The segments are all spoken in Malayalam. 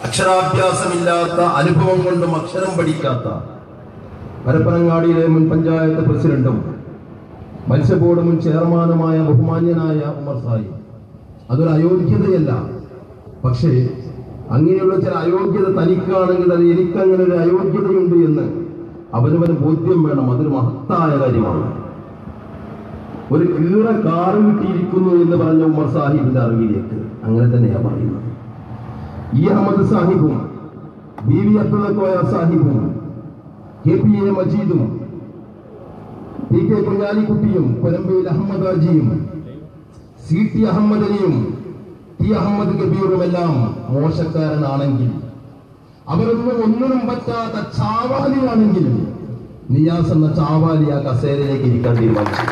അക്ഷരാഭ്യാസമില്ലാത്ത, അനുഭവം കൊണ്ടും അക്ഷരം പഠിക്കാത്ത പരപ്പനങ്ങാടിയിലെ മുൻ പഞ്ചായത്ത് പ്രസിഡന്റും മത്സ്യബോർഡ് മുൻ ചെയർമാനുമായ ബഹുമാന്യനായ ഉമർ സാഹിബ്. അതൊരു അയോഗ്യതയല്ല, പക്ഷേ അങ്ങനെയുള്ള ചില അയോഗ്യത തനിക്കാണെങ്കിൽ അത് എനിക്കങ്ങനെ ഒരു അയോഗ്യതയുണ്ട് എന്ന് അവനവന് ബോധ്യം വേണം. അതൊരു മഹത്തായ കാര്യമാണ്. ഒരു കീറ കാറ് കിട്ടിയിരിക്കുന്നു എന്ന് പറഞ്ഞ ഉമർ സാഹിബിന്റെ അറിവിലേക്ക് അങ്ങനെ തന്നെയാണ് പറയുന്നത്. ഇ അഹമ്മദ് സാഹിബും ബി വി അബ്ദുള്ള കോയ സാഹിബും KPA മജീദും PK കുഞ്ഞാലിക്കുട്ടിയും കൊലമ്പയിൽ അഹമ്മദ് ആജിയും CT അഹമ്മദ് അലിയും T അഹമ്മദ് കബീറും എല്ലാം മോശക്കാരനാണെങ്കിൽ, അവരൊന്നും ഒന്നിനും പറ്റാത്ത ചാവാലിയാണെങ്കിൽ നിയാസ് എന്ന ചാവാലി ആ കസേരയിലേക്ക് ഇരിക്കാൻ തീരുമാനിച്ചു.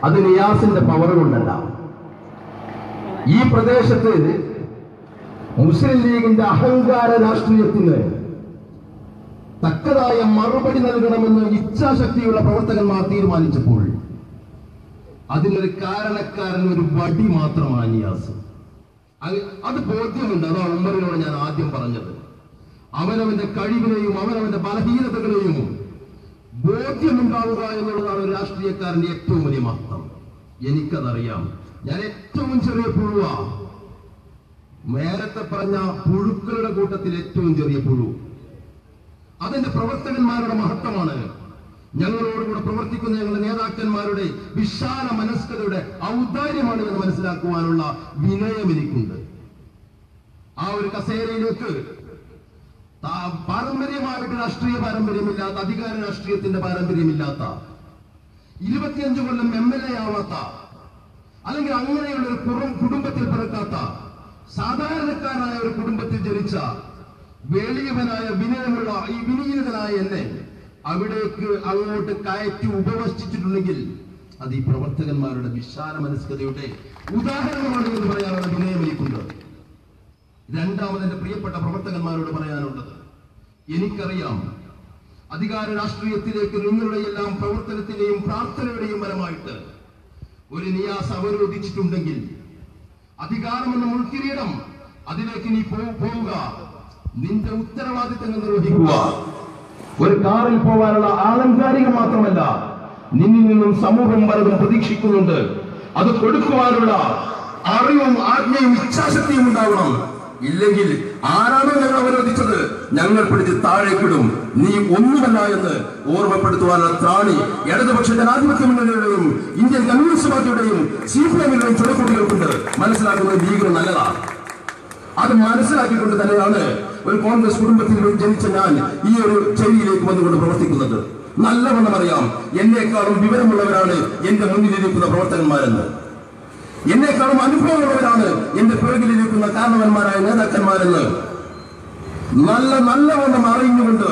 അത് നിയാസിന്റെ പവർ കൊണ്ടല്ല. ഈ പ്രദേശത്ത് മുസ്ലിം ലീഗിന്റെ അഹങ്കാര രാഷ്ട്രീയത്തിന് തക്കതായ മറുപടി നൽകണമെന്ന് ഇച്ഛാശക്തിയുള്ള പ്രവർത്തകന്മാർ തീരുമാനിച്ചപ്പോൾ അതിനൊരു കാരണക്കാരൻ ഒരു വടി മാത്രമാണ് നിയാസ്. അത് ബോധ്യമുണ്ട്. അതാണ് ഉമ്മറിനോട് ഞാൻ ആദ്യം പറഞ്ഞത്. അവനവന്റെ കഴിവിനെയും അവനവന്റെ ബലഹീനതകളെയും ബോധ്യമുണ്ടാവുക എന്നുള്ളതാണ് ഒരു രാഷ്ട്രീയക്കാരന്റെ ഏറ്റവും വലിയ മഹത്വം. എനിക്കതറിയാം. ഞാൻ ഏറ്റവും ചെറിയ പുഴുവ, നേരത്തെ പറഞ്ഞ പുഴുക്കളുടെ കൂട്ടത്തിൽ ഏറ്റവും ചെറിയ പുഴു. അതിന്റെ പ്രവർത്തകന്മാരുടെ മഹത്വമാണ്. ഞങ്ങളോടുകൂടെ പ്രവർത്തിക്കുന്ന ഞങ്ങളുടെ നേതാക്കന്മാരുടെ വിശാല മനസ്കതയുടെ ഔദാര്യമാണ് എന്ന് മനസ്സിലാക്കുവാനുള്ള വിനയം എനിക്കുണ്ട്. ആ ഒരു കസേരയിലേക്ക് പാരമ്പര്യമായിട്ട് രാഷ്ട്രീയ പാരമ്പര്യമില്ലാത്ത, അധികാര രാഷ്ട്രീയത്തിന്റെ പാരമ്പര്യമില്ലാത്ത, 25 കൊല്ലം MLA ആവാത്ത, അല്ലെങ്കിൽ അങ്ങനെയുള്ള ഒരു കുടുംബത്തിൽ പിറക്കാത്ത, സാധാരണക്കാരായ ഒരു കുടുംബത്തിൽ ജനിച്ച വെളിയവനായ വിനയമുള്ള ഈ വിനീതനായ എന്നെ അവിടേക്ക് അങ്ങോട്ട് കയറ്റി ഉപവസിച്ചിട്ടുണ്ടെങ്കിൽ അത് ഈ പ്രവർത്തകന്മാരുടെ വിശാല മനസ്കതയുടെ ഉദാഹരണമാണ് എന്ന് പറയാനുള്ള വിനയം എനിക്കുണ്ട്. രണ്ടാമത് എന്റെ പ്രിയപ്പെട്ട പ്രവർത്തകന്മാരോട് പറയാനുള്ളത്, എനിക്കറിയാം അധികാര രാഷ്ട്രീയത്തിലേക്ക് നിങ്ങളുടെ എല്ലാം പ്രവർത്തനത്തിന്റെയും പ്രാർത്ഥനയുടെയും ഫലമായിട്ട് ഒരു നിയാസ് അവരോധിച്ചിട്ടുണ്ടെങ്കിൽ, അധികാരമെന്ന മുൾക്കിരീടം അതിലേക്ക് നീ പോവുക, നിന്റെ ഉത്തരവാദിത്തങ്ങൾ നിർവഹിക്കുക. ഒരു കാറിൽ പോകാനുള്ള ആലങ്കാരികം മാത്രമല്ല, നിന്നിൽ നിന്നും സമൂഹം പലതും പ്രതീക്ഷിക്കുന്നുണ്ട്. അത് കൊടുക്കുവാനുള്ള അറിവും ആജ്ഞയും ഇച്ഛാശക്തിയും ഉണ്ടാവണം. ഇല്ലെങ്കിൽ ആരാണോ ഞങ്ങൾ അവരോധിച്ചത് ഞങ്ങൾ പിടിച്ച് താഴേക്കിടും, നീ ഒന്നുമല്ല എന്ന് ഓർമ്മപ്പെടുത്തുവാനുള്ള ത്രാണി ഇടതുപക്ഷ ജനാധിപത്യ മുന്നണിയുടെയും ഇന്ത്യൻ കമ്മ്യൂണിസ്റ്റ് പാർട്ടിയുടെയും CPM-യുടെയും ചുടക്കുട്ടികൾക്കുണ്ട്. മനസ്സിലാക്കുന്നത് ലീഗിന് നല്ലതാണ്. അത് മനസ്സിലാക്കിക്കൊണ്ട് തന്നെയാണ് ഒരു കോൺഗ്രസ് കുടുംബത്തിൽ ജനിച്ച ഞാൻ ഈ ഒരു ശൈലിയിലേക്ക് വന്നുകൊണ്ട് പ്രവർത്തിക്കുന്നത്. നല്ലവണ്ണം അറിയാം എന്നെക്കാളും വിവരമുള്ളവരാണ് എന്റെ മുന്നിലിരിക്കുന്ന പ്രവർത്തകന്മാരെന്ന്, എന്നെക്കാളും അനുഭവമുള്ളവരാണ് എന്റെ പിറകിലിരിക്കുന്ന കാരണവന്മാരായ നേതാക്കന്മാരെന്ന് നല്ലവണ്ണം അറിഞ്ഞുകൊണ്ട്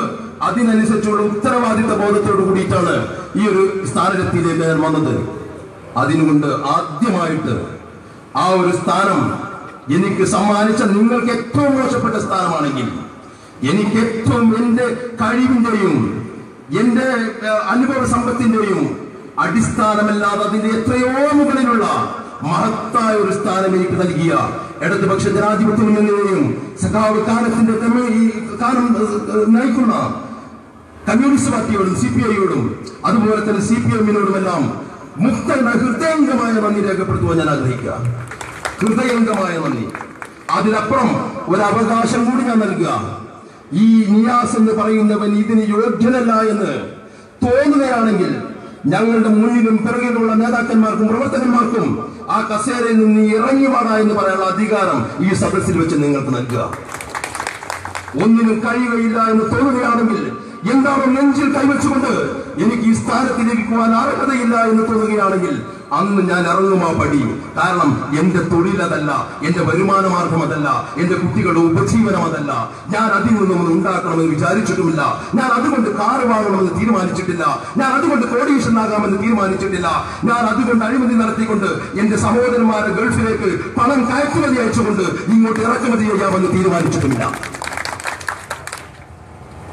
അതിനനുസരിച്ചുള്ള ഉത്തരവാദിത്ത ബോധത്തോട് കൂടിയിട്ടാണ് ഈ ഒരു സ്ഥാനത്തിലേക്ക് ഞാൻ വന്നത്. അതിനുകൊണ്ട് ആദ്യമായിട്ട് ആ ഒരു സ്ഥാനം എനിക്ക് സമ്മാനിച്ച നിങ്ങൾക്ക് ഏറ്റവും മോശപ്പെട്ട സ്ഥാനമാണെങ്കിൽ, എനിക്ക് ഏറ്റവും എന്റെ കഴിവിന്റെയും എന്റെ അനുഭവ സമ്പത്തിന്റെയും അടിസ്ഥാനമല്ലാതെ അതിന്റെ എത്രയോ മുകളിലുള്ള മഹത്തായ ഒരു സ്ഥാനം എനിക്ക് നൽകിയ ഇടതുപക്ഷ ജനാധിപത്യ മുന്നണിയെയും സഖാവ് കാനത്തിന്റെ കാനം നയിക്കുന്ന കമ്മ്യൂണിസ്റ്റ് പാർട്ടിയോടും CPI-യോടും അതുപോലെ തന്നെ CPM-നോടുമെല്ലാം ഹൃദയംഗമായ നന്ദി രേഖപ്പെടുത്തുവാൻ ഞാൻ ആഗ്രഹിക്കുക. ഹൃദയംഗമായ നന്ദി. അതിനപ്പുറം ഒരു അവകാശം കൂടി ഞാൻ നൽകുക. ഈ നിയാസ് എന്ന് പറയുന്നവൻ ഇതിന് യോഗ്യനല്ല എന്ന് തോന്നുകയാണെങ്കിൽ ഞങ്ങളുടെ മുന്നിലും പിറകിലുള്ള നേതാക്കന്മാർക്കും പ്രവർത്തകന്മാർക്കും ആ കസേരയിൽ നിന്ന് ഇറങ്ങി വാടാ എന്ന് പറയാനുള്ള അധികാരം ഈ സദസ്സിൽ വെച്ച് നിങ്ങൾക്ക് നൽകുക. ഒന്നിനും കഴിയുകയില്ല എന്ന് തോന്നുകയാണെങ്കിൽ, എന്താണോ നെഞ്ചിൽ കൈവച്ചുകൊണ്ട് എനിക്ക് ഈ സ്ഥാനത്തിലിരിക്കുവാൻ അർഹതയില്ല എന്ന് തോന്നുകയാണെങ്കിൽ അന്ന് ഞാൻ ഇറങ്ങും ആ പടി. കാരണം എന്റെ തൊഴിലതല്ല, എന്റെ വരുമാന മാർഗം അതല്ല, എന്റെ കുട്ടികളുടെ ഉപജീവനം അതല്ല. ഞാൻ അതിൽ നിന്നും ഉണ്ടാക്കണമെന്ന് വിചാരിച്ചിട്ടുമില്ല. ഞാൻ അതുകൊണ്ട് കാറ് വാങ്ങണമെന്ന് തീരുമാനിച്ചിട്ടില്ല. ഞാൻ അതുകൊണ്ട് കോടീശ്വരനാകാമെന്ന് തീരുമാനിച്ചിട്ടില്ല. ഞാൻ അതുകൊണ്ട് അഴിമതി നടത്തിക്കൊണ്ട് എന്റെ സഹോദരന്മാരെ ഗൾഫിലേക്ക് പണം കയറ്റുമതി അയച്ചുകൊണ്ട് ഇങ്ങോട്ട് ഇറക്കുമതി ചെയ്യാമെന്ന് തീരുമാനിച്ചിട്ടുമില്ല.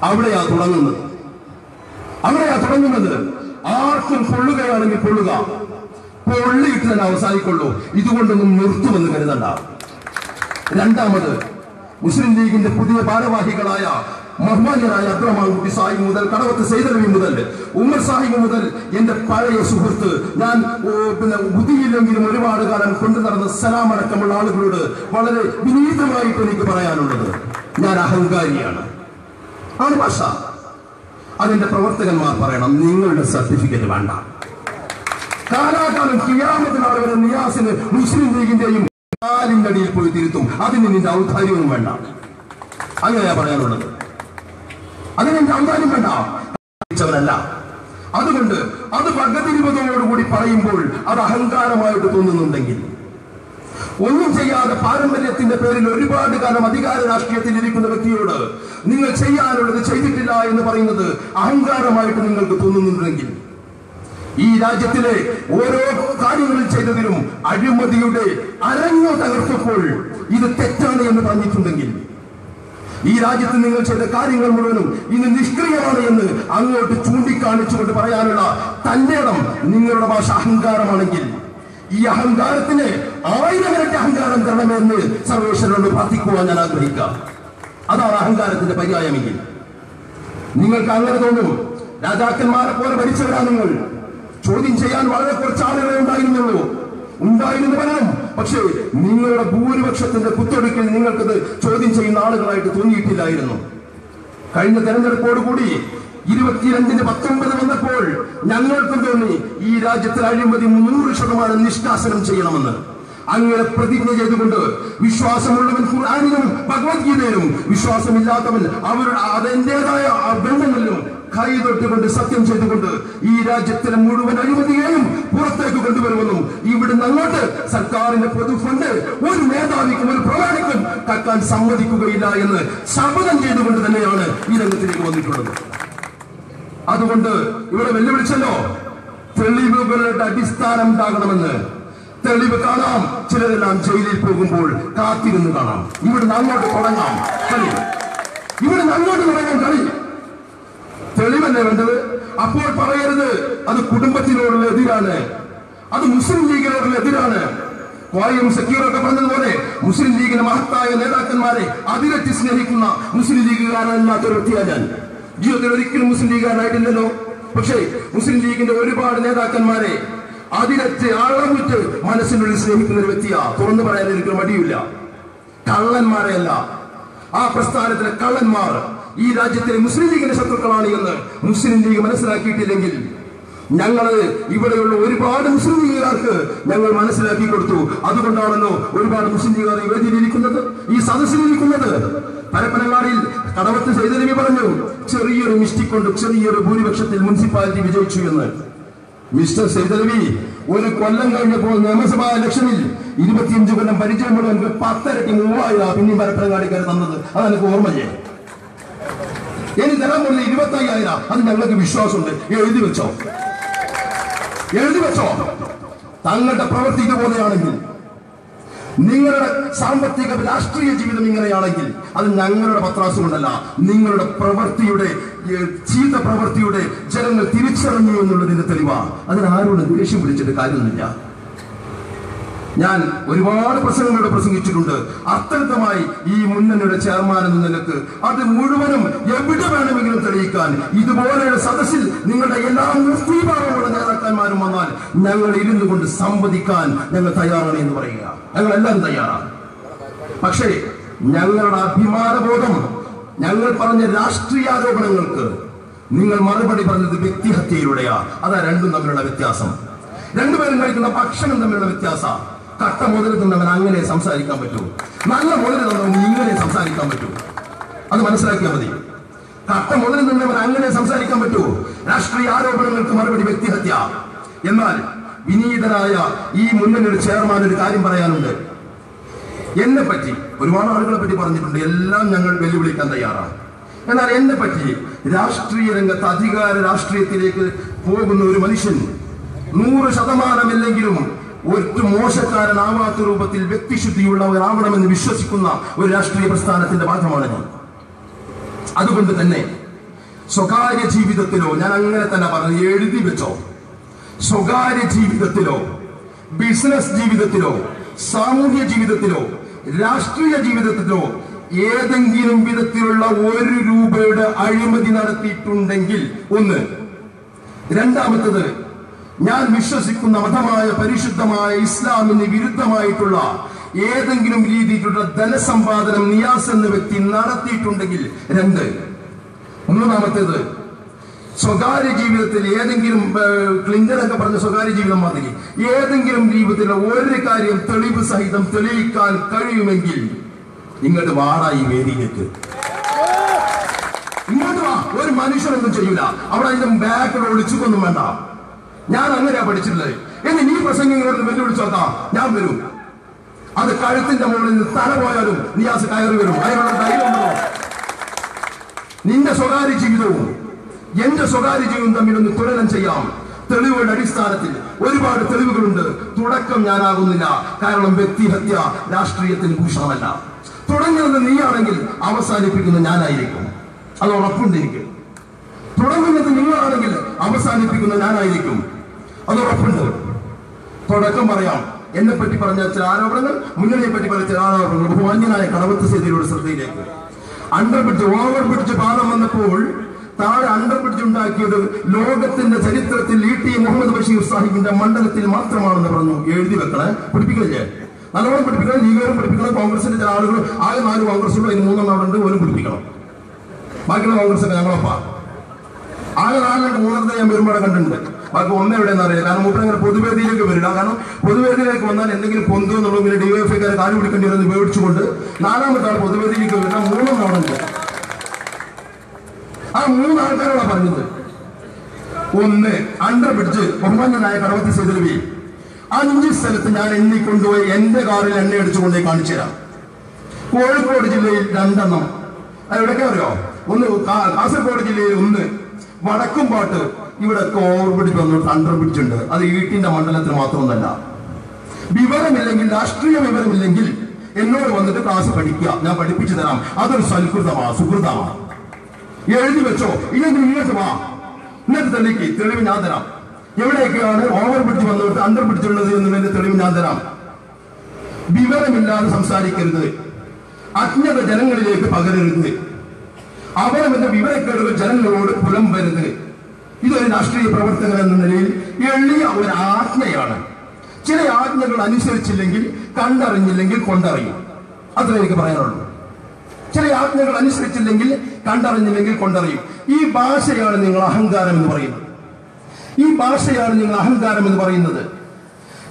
അവിടെയാ തുടങ്ങുന്നത്. ആർക്കും കൊള്ളുകയാണെങ്കിൽ കൊള്ളുക, പൊള്ളിയിട്ട് തന്നെ അവസാനിക്കൊള്ളൂ. ഇതുകൊണ്ടൊന്നും നിർത്തുമെന്ന് കരുതണ്ട. രണ്ടാമത്, മുസ്ലിം ലീഗിന്റെ പുതിയ ഭാരവാഹികളായ ബഹുമാന്യരായ അബ്ദുറഹ്മാൻ കുട്ടി സാഹിബ് മുതൽ കടവത്ത് സൈദലവി മുതൽ ഉമർ സാഹിബ് മുതൽ എന്റെ പഴയ സുഹൃത്ത്, ഞാൻ ബുദ്ധിയില്ലെങ്കിലും ഒരുപാട് കാലം കൊണ്ടു നടന്ന സലാം അടക്കമുള്ള ആളുകളോട് വളരെ വിനീതമായിട്ട് എനിക്ക് പറയാനുള്ളത്, ഞാൻ അഹങ്കാരിയാണ് ആണ് ഭാഷ. അതിന്റെ പ്രവർത്തകന്മാർ പറയണം, നിങ്ങളുടെ സർട്ടിഫിക്കറ്റ് വേണ്ട. കാലാകാലം കിയാമത്ത് നാൾ വരെ നിയാസിന് മുസ്ലിം ലീഗിന്റെയും കാലിന്റെ അടിയിൽ പോയി തിരുത്തും. അതിന് നിന്റെ ഔദാര്യവും വേണ്ട. അങ്ങനെയാ പറയാനുള്ളത്. അതിന് നിന്റെ ഔദാര്യം വേണ്ട. അതുകൊണ്ട് അത് പകതിരിവതോടുകൂടി പറയുമ്പോൾ അത് അഹങ്കാരമായിട്ട് തോന്നുന്നുണ്ടെങ്കിൽ, ഒന്നും ചെയ്യാതെ പാരമ്പര്യത്തിന്റെ പേരിൽ ഒരുപാട് കാലം അധികാര രാഷ്ട്രീയത്തിൽ ഇരിക്കുന്ന വ്യക്തിയോട് നിങ്ങൾ ചെയ്യാനുള്ളത് ചെയ്തിട്ടില്ല എന്ന് പറയുന്നത് അഹങ്കാരമായിട്ട് നിങ്ങൾക്ക് തോന്നുന്നുണ്ടെങ്കിൽ, ഈ രാജ്യത്തിലെ ഓരോ കാര്യങ്ങളിൽ ചെയ്തതിലും അഴിമതിയുടെ അരങ്ങു തകർത്തപ്പോൾ ഇത് തെറ്റാണ് എന്ന് പറഞ്ഞിട്ടുണ്ടെങ്കിൽ, ഈ രാജ്യത്ത് നിങ്ങൾ ചെയ്ത കാര്യങ്ങൾ മുഴുവനും ഇന്ന് നിഷ്ക്രിയമാണ് എന്ന് അങ്ങോട്ട് ചൂണ്ടിക്കാണിച്ചുകൊണ്ട് പറയാനുള്ള തന്റെ ഇടം നിങ്ങളുടെ ഭാഷ അഹങ്കാരമാണെങ്കിൽ, ഈ അഹങ്കാരത്തിന് 1000 ഇരട്ടി അഹങ്കാരം തരണമെന്ന് സർവേശ്വരനോട് പ്രാർത്ഥിക്കുവാൻ ഞാൻ ആഗ്രഹിക്കാം. അതാണ് അഹങ്കാരത്തിന്റെ പര്യായമെങ്കിൽ. നിങ്ങൾക്ക് അങ്ങനെ തോന്നും, രാജാക്കന്മാരെ പോലെ ഭരിച്ചവരാ നിങ്ങൾ, ചോദ്യം ചെയ്യാൻ വളരെ കുറച്ച് ആളുകളെ ഉണ്ടായിരുന്നു പലരും. പക്ഷേ നിങ്ങളുടെ ഭൂരിപക്ഷത്തിന്റെ കുത്തൊടുക്കിൽ നിങ്ങൾക്കത് ചോദ്യം ചെയ്യുന്ന ആളുകളായിട്ട് തോന്നിയിട്ടില്ലായിരുന്നു. കഴിഞ്ഞ തെരഞ്ഞെടുപ്പോടുകൂടി 22/19 വന്നപ്പോൾ ഞങ്ങൾക്കും തോന്നി ഈ രാജ്യത്തിൽ അഴിമതി 100% നിഷ്കാസനം ചെയ്യണമെന്ന്. അങ്ങനെ പ്രതിജ്ഞ ചെയ്തുകൊണ്ട് വിശ്വാസമുള്ളവൻ ഖുർആനിലും ഭഗവത്ഗീതയിലും, വിശ്വാസമില്ലാത്തവൻ അവരുടെ അതിൻ്റെതായ ബന്ധങ്ങളിലും കൈതൊട്ടുകൊണ്ട് സത്യം ചെയ്തുകൊണ്ട് ഈ രാജ്യത്തിലെ മുഴുവൻ അഴിമതിയെയും പുറത്തേക്ക് കൊണ്ടുവരുമെന്നും, ഇവിടുന്ന് അങ്ങോട്ട് സർക്കാരിന്റെ പൊതുഫണ്ട് ഒരു നേതാവിക്കും ഒരു പ്രവാണിക്കും കക്കാൻ സമ്മതിക്കുകയില്ല എന്ന് ശപഥം ചെയ്തുകൊണ്ട് തന്നെയാണ് ഈ രംഗത്തിലേക്ക് വന്നിട്ടുള്ളത്. അതുകൊണ്ട് ഇവിടെ വെല്ലുവിളിച്ചല്ലോ, തെളിവുകളുടെ അടിസ്ഥാനം ഉണ്ടാകണമെന്ന്. തെളിവ് കാണാം, ചിലരെല്ലാം ജയിലിൽ പോകുമ്പോൾ കാത്തിരുന്ന് കാണാം. ഇവിടുന്ന് അങ്ങോട്ട് തുടങ്ങാം കളി, ഇവിടുന്ന് അങ്ങോട്ട് തുടങ്ങാം കളി. തെളിവല്ലേ വേണ്ടത്? അപ്പോൾ പറയരുത് അത് കുടുംബത്തിനോടുള്ള എതിരാണ്, അത് മുസ്ലിം ലീഗിനോടുള്ള എതിരാണ്. വായും സക്കീറൊക്കെ പറഞ്ഞതുപോലെ മുസ്ലിം ലീഗിന്റെ മഹത്തായ നേതാക്കന്മാരെ അതിരറ്റി സ്നേഹിക്കുന്ന മുസ്ലിം ലീഗുകാരനല്ലാത്തൊരു വ്യക്തിയാണ് ഞാൻ. ജീവിതത്തിൽ ഒരിക്കലും മുസ്ലിം ലീഗുകാരനായിട്ടില്ലല്ലോ. പക്ഷേ മുസ്ലിം ലീഗിന്റെ ഒരുപാട് നേതാക്കന്മാരെ അതിരറ്റ് ആഴമുറ്റ് മനസ്സിനുള്ളിൽ സ്നേഹിക്കുന്ന ഒരു വ്യക്തിയാ. തുറന്നു പറയാൻ എനിക്ക് മടിയില്ല. കള്ളന്മാരെയല്ല, ആ പ്രസ്ഥാനത്തിലെ കള്ളന്മാർ ഈ രാജ്യത്തിലെ മുസ്ലിം ലീഗിന്റെ ശത്രുക്കളാണ് എന്ന് മുസ്ലിം ലീഗ് മനസ്സിലാക്കിയിട്ടില്ലെങ്കിൽ, ഞങ്ങള് ഇവിടെയുള്ള ഒരുപാട് മുസ്ലിം ലീഗുകാർക്ക് ഞങ്ങൾ മനസ്സിലാക്കി കൊടുത്തു. അതുകൊണ്ടാണല്ലോ ഒരുപാട് മുസ്ലിം ലീഗുകാർ ഈ വേദിയിലിരിക്കുന്നത്, ഈ സദസ്സിലിരിക്കുന്നത്. പരപ്പനങ്ങാടിയിൽ കടവത്ത് സൈദലവി പറഞ്ഞു, ചെറിയൊരു മിസ്റ്റേക്ക് കൊണ്ട് ചെറിയൊരു ഭൂരിപക്ഷത്തിൽ മുനിസിപ്പാലിറ്റി വിജയിച്ചു എന്ന്. മിസ്റ്റർ സൈദലവി, ഒരു കൊല്ലം കഴിഞ്ഞപ്പോൾ നിയമസഭാ ഇലക്ഷനിൽ 25 കൊല്ലം പരിചയമുള്ള 10 ഇരട്ടി 3000 പിന്നെയും പരപ്പനങ്ങാടിക്കാർ തന്നത്. അതെനിക്ക് ഓർമ്മയേ. ഇനി തരാൻ പോലെ 25,000. അത് ഞങ്ങൾക്ക് വിശ്വാസമുണ്ട്. എഴുതി വെച്ചോ. തങ്ങളുടെ പ്രവൃത്തി ഇതുപോലെയാണെങ്കിൽ, നിങ്ങളുടെ സാമ്പത്തിക രാഷ്ട്രീയ ജീവിതം ഇങ്ങനെയാണെങ്കിൽ, അത് ഞങ്ങളുടെ പത്രാസ് കൊണ്ടല്ല, നിങ്ങളുടെ പ്രവൃത്തിയുടെ ചീത്ത പ്രവൃത്തിയുടെ ജനങ്ങൾ തിരിച്ചറിഞ്ഞു എന്നുള്ളതിന്റെ തെളിവാണ്. അതിനാരോട് ദേഷ്യം പിടിച്ചിട്ട് കാര്യമൊന്നുമില്ല. ഞാൻ ഒരുപാട് പ്രസംഗങ്ങളോട് പ്രസംഗിച്ചിട്ടുണ്ട്. അർത്ഥമായി ഈ മുന്നണിയുടെ ചെയർമാൻ എന്ന നിലക്ക് അത് മുഴുവനും എവിടെ വേണമെങ്കിലും തെളിയിക്കാൻ, ഇതുപോലെയുള്ള സദസ്സിൽ നിങ്ങളുടെ എല്ലാ മുസ്ലിമുള്ള നേതാക്കന്മാരും വന്നാൽ ഞങ്ങൾ ഇരുന്നു കൊണ്ട് സംവദിക്കാൻ ഞങ്ങൾ തയ്യാറാണ് എന്ന് പറയുക. ഞങ്ങളെല്ലാവരും തയ്യാറാണ്. പക്ഷേ ഞങ്ങളുടെ അഭിമാനബോധം, ഞങ്ങൾ പറഞ്ഞ രാഷ്ട്രീയ ആരോപണങ്ങൾക്ക് നിങ്ങൾ മറുപടി പറഞ്ഞത് വ്യക്തിഹത്യയിലൂടെയാ. അതാ രണ്ടും തമ്മിലുള്ള വ്യത്യാസം. രണ്ടുപേരും കഴിക്കുന്ന ഭക്ഷണം തമ്മിലുള്ള വ്യത്യാസം. കട്ട മുതൽ തിന്നവൻ അങ്ങനെ സംസാരിക്കാൻ പറ്റൂ, നല്ല മുതൽ തിന്നവൻ ഇങ്ങനെ സംസാരിക്കാൻ പറ്റൂ. അത് മനസ്സിലാക്കിയാൽ മതി. കട്ട മുതൽ തിന്നവൻ അങ്ങനെ സംസാരിക്കാൻ പറ്റൂ. രാഷ്ട്രീയ ആരോപണങ്ങൾക്ക് മറുപടി വ്യക്തിഹത്യ. എന്നാൽ വിനീതനായ ഈ മുന്നണിയുടെ ചെയർമാൻ ഒരു കാര്യം പറയാനുണ്ട്. എന്നെ പറ്റി ഒരുപാട് ആളുകളെ പറ്റി പറഞ്ഞിട്ടുണ്ട്, എല്ലാം ഞങ്ങൾ വെല്ലുവിളിക്കാൻ തയ്യാറാണ്. എന്നാൽ എന്നെ പറ്റി രാഷ്ട്രീയ രംഗത്ത് അധികാര രാഷ്ട്രീയത്തിലേക്ക് പോകുന്ന ഒരു മനുഷ്യൻ 100% ഒരു മോശക്കാരനാവാത്ത രൂപത്തിൽ വ്യക്തിശുദ്ധിയുള്ളവരാവണമെന്ന് വിശ്വസിക്കുന്ന ഒരു രാഷ്ട്രീയ പ്രസ്ഥാനത്തിന്റെ ഭാഗമാണ് ഞാൻ. അതുകൊണ്ട് തന്നെ സ്വകാര്യ ജീവിതത്തിലോ, ഞാൻ അങ്ങനെ തന്നെ പറഞ്ഞു, എഴുതി വെച്ചോ, സ്വകാര്യ ജീവിതത്തിലോ, ബിസിനസ് ജീവിതത്തിലോ, സാമൂഹ്യ ജീവിതത്തിലോ രാഷ്ട്രീയ ജീവിതത്തിലോ ഏതെങ്കിലും വിധത്തിലുള്ള 1 രൂപയുടെ അഴിമതി നടത്തിയിട്ടുണ്ടെങ്കിൽ ഒന്ന്. രണ്ടാമത്തത്, ഞാൻ വിശ്വസിക്കുന്ന മതമായ പരിശുദ്ധമായ ഇസ്ലാമിന് വിരുദ്ധമായിട്ടുള്ള ഏതെങ്കിലും രീതിയിലുള്ള ധനസമ്പാദനം നിയാസ് എന്ന വ്യക്തി നടത്തിയിട്ടുണ്ടെങ്കിൽ 2. മൂന്നാമത്തേത്, സ്വകാര്യ ജീവിതത്തിൽ ഏതെങ്കിലും ക്ലിന്റനൊക്കെ പറഞ്ഞ സ്വകാര്യ ജീവിതം മാതിരി ഏതെങ്കിലും ജീവിതത്തിലെ ഒരു കാര്യം തെളിവ് സഹിതം തെളിയിക്കാൻ കഴിയുമെങ്കിൽ ഇങ്ങോട്ട് വാടാ, ഈ വേദിയിലേക്ക് ഇങ്ങോട്ട് വാ. ഒരു മനുഷ്യനൊന്നും ചെയ്യൂല അവിടെ. അതിന്റെ ബാക്കിൽ ഒളിച്ചുകൊന്നും വേണ്ട. ഞാൻ അങ്ങനെയാ പഠിച്ചിട്ടുള്ളത്. എന്ന് നീ പ്രസംഗങ്ങളോട് വെല്ലുവിളിച്ചു നോക്കാം, ഞാൻ വരും. അത് കഴുത്തിന്റെ മുകളിൽ നിന്ന് തല പോയാലും നിയാസ് കയറി വരും. അതിനുള്ള ധൈര്യമുണ്ടോ? നിന്റെ സ്വകാര്യ ജീവിതവും എന്റെ സ്വകാര്യ ജീവിതവും തമ്മിലൊന്ന് തുലനം ചെയ്യാം. തെളിവുകളുടെ അടിസ്ഥാനത്തിൽ ഒരുപാട് തെളിവുകളുണ്ട്. തുടക്കം ഞാനാകുന്നില്ല, കാരണം വ്യക്തിഹത്യ രാഷ്ട്രീയത്തിന് ഭൂഷണമല്ല. തുടങ്ങുന്നത് നീയാണെങ്കിൽ അവസാനിപ്പിക്കുന്നത് ഞാനായിരിക്കും, അത് ഉറപ്പുണ്ട് എനിക്ക്. തുടങ്ങുന്നത് നിങ്ങളാണെങ്കിൽ അവസാനിപ്പിക്കുന്നത് ഞാനായിരിക്കും, അത് ഉറപ്പുണ്ട്. തുടക്കം പറയാം. എന്നെ പറ്റി പറഞ്ഞ ചില ആരോപണങ്ങൾ, മുന്നണിയെ പറ്റി പറഞ്ഞ ചില ആരോപണങ്ങൾ ബഹുമാന്യനായ കടവത്ത് സേതിയുടെ ശ്രദ്ധയിലേക്ക്. അണ്ടർ ബ്രിഡ്ജ്, ഓവർ ബ്രിഡ്ജ് പാലം വന്നപ്പോൾ താഴെ അണ്ടർ ബ്രിഡ്ജ് ഉണ്ടാക്കിയത് ലോകത്തിന്റെ ചരിത്രത്തിൽ ET മുഹമ്മദ് ബഷീർ സാഹിബിന്റെ മണ്ഡലത്തിൽ മാത്രമാണെന്ന് പറഞ്ഞു. എഴുതി വെക്കണേ, പഠിപ്പിക്കില്ലേ? നല്ലോണം പഠിപ്പിക്കണം. ലീഗുകാരും പഠിപ്പിക്കണം. കോൺഗ്രസിന്റെ ചില ആളുകൾ, ആകെ 4 കോൺഗ്രസുകൾ, അതിന് 3 അവിടെ ഉണ്ട്, പോലും പഠിപ്പിക്കണം. ബാക്കിയുള്ള കോൺഗ്രസ് ഒക്കെ ഞങ്ങളപ്പാ ആകെ 4-3 ഞാൻ വരുമ്പോഴെ കണ്ടിട്ടുണ്ട്. ബാക്കി ഒന്നും എവിടെയെന്ന് അറിയില്ല. കാരണം മൂപ്പർ അങ്ങനെ പൊതുവേദിയിലേക്ക് വരില്ല. കാരണം പൊതുവേദിയിലേക്ക് വന്നാൽ എന്തെങ്കിലും പൊന്തു എന്നുള്ളത് പിന്നെ DYFIക്കാരെ കാല് പിടിക്കേണ്ടി വരുന്നത് ഉപയോഗിച്ചുകൊണ്ട് 4ാമത്തെ ആൾ പൊതുവേദിയിലേക്ക് വരില്ല. 3 അവിടെ ഉണ്ട്. ആ 3 ആൾക്കാരോടാ പറഞ്ഞത്. ഒന്ന്, അണ്ടർ ബ്രിഡ്ജ് ബഹുമാന്യനായ കടവത്ത് സേതുലവി 5 സ്ഥലത്ത് ഞാൻ എണ്ണിക്കൊണ്ടുപോയി എന്റെ കാറിൽ എണ്ണ അടിച്ചുകൊണ്ടേ കാണിച്ചു തരാം. കോഴിക്കോട് ജില്ലയിൽ 2 എണ്ണം. അതെവിടെയൊക്കെ അറിയോ? ഒന്ന് കാസർഗോഡ് ജില്ലയിൽ 1, വടക്കുംപാട്ട് ഇവിടെ ഓവർ ബ്രിഡ്ജ് വന്നിട്ട് അണ്ടർ ബ്രിഡ്ജ് ഉണ്ട്. അത് ETന്റെ മണ്ഡലത്തിൽ മാത്രമൊന്നല്ല. വിവരമില്ലെങ്കിൽ, രാഷ്ട്രീയ വിവരമില്ലെങ്കിൽ എന്നോട് വന്നിട്ട് ക്ലാസ് പഠിക്കുക, ഞാൻ പഠിപ്പിച്ചു തരാം. അതൊരു സൽകൃതമാണ്, സുഹൃതമാണ്. എഴുതി വെച്ചോ. ഇല്ലെങ്കിൽ ഇങ്ങോട്ട് വാ, ഇന്നത്തെ തെളിവ് ഞാൻ തരാം. എവിടെയൊക്കെയാണ് ഓവർ ബ്രിഡ്ജ് വന്നിട്ട് അണ്ടർ ബ്രിഡ്ജ് ഉള്ളത് എന്നുള്ളതിന്റെ തെളിവ് ഞാൻ തരാം. വിവരമില്ലാതെ സംസാരിക്കരുത്. അജ്ഞത ജനങ്ങളിലേക്ക് പകരരുത്. അവരവന്റെ വിവരക്കേടുകൾ ജനങ്ങളോട് പുലമ്പരുത്. ഇതൊരു രാഷ്ട്രീയ പ്രവർത്തകൻ എന്ന നിലയിൽ എളിയ ഒരു ആജ്ഞയാണ്. ചില ആജ്ഞകൾ അനുസരിച്ചില്ലെങ്കിൽ, കണ്ടറിഞ്ഞില്ലെങ്കിൽ കൊണ്ടറിയും. അത്ര എനിക്ക് പറയാനുള്ളൂ. ചില ആജ്ഞകൾ അനുസരിച്ചില്ലെങ്കിൽ, കണ്ടറിഞ്ഞില്ലെങ്കിൽ കൊണ്ടറിയും. ഈ ഭാഷയാണ് നിങ്ങൾ അഹങ്കാരം എന്ന് പറയുന്നത്. ഈ ഭാഷയാണ് നിങ്ങൾ അഹങ്കാരം എന്ന് പറയുന്നത്.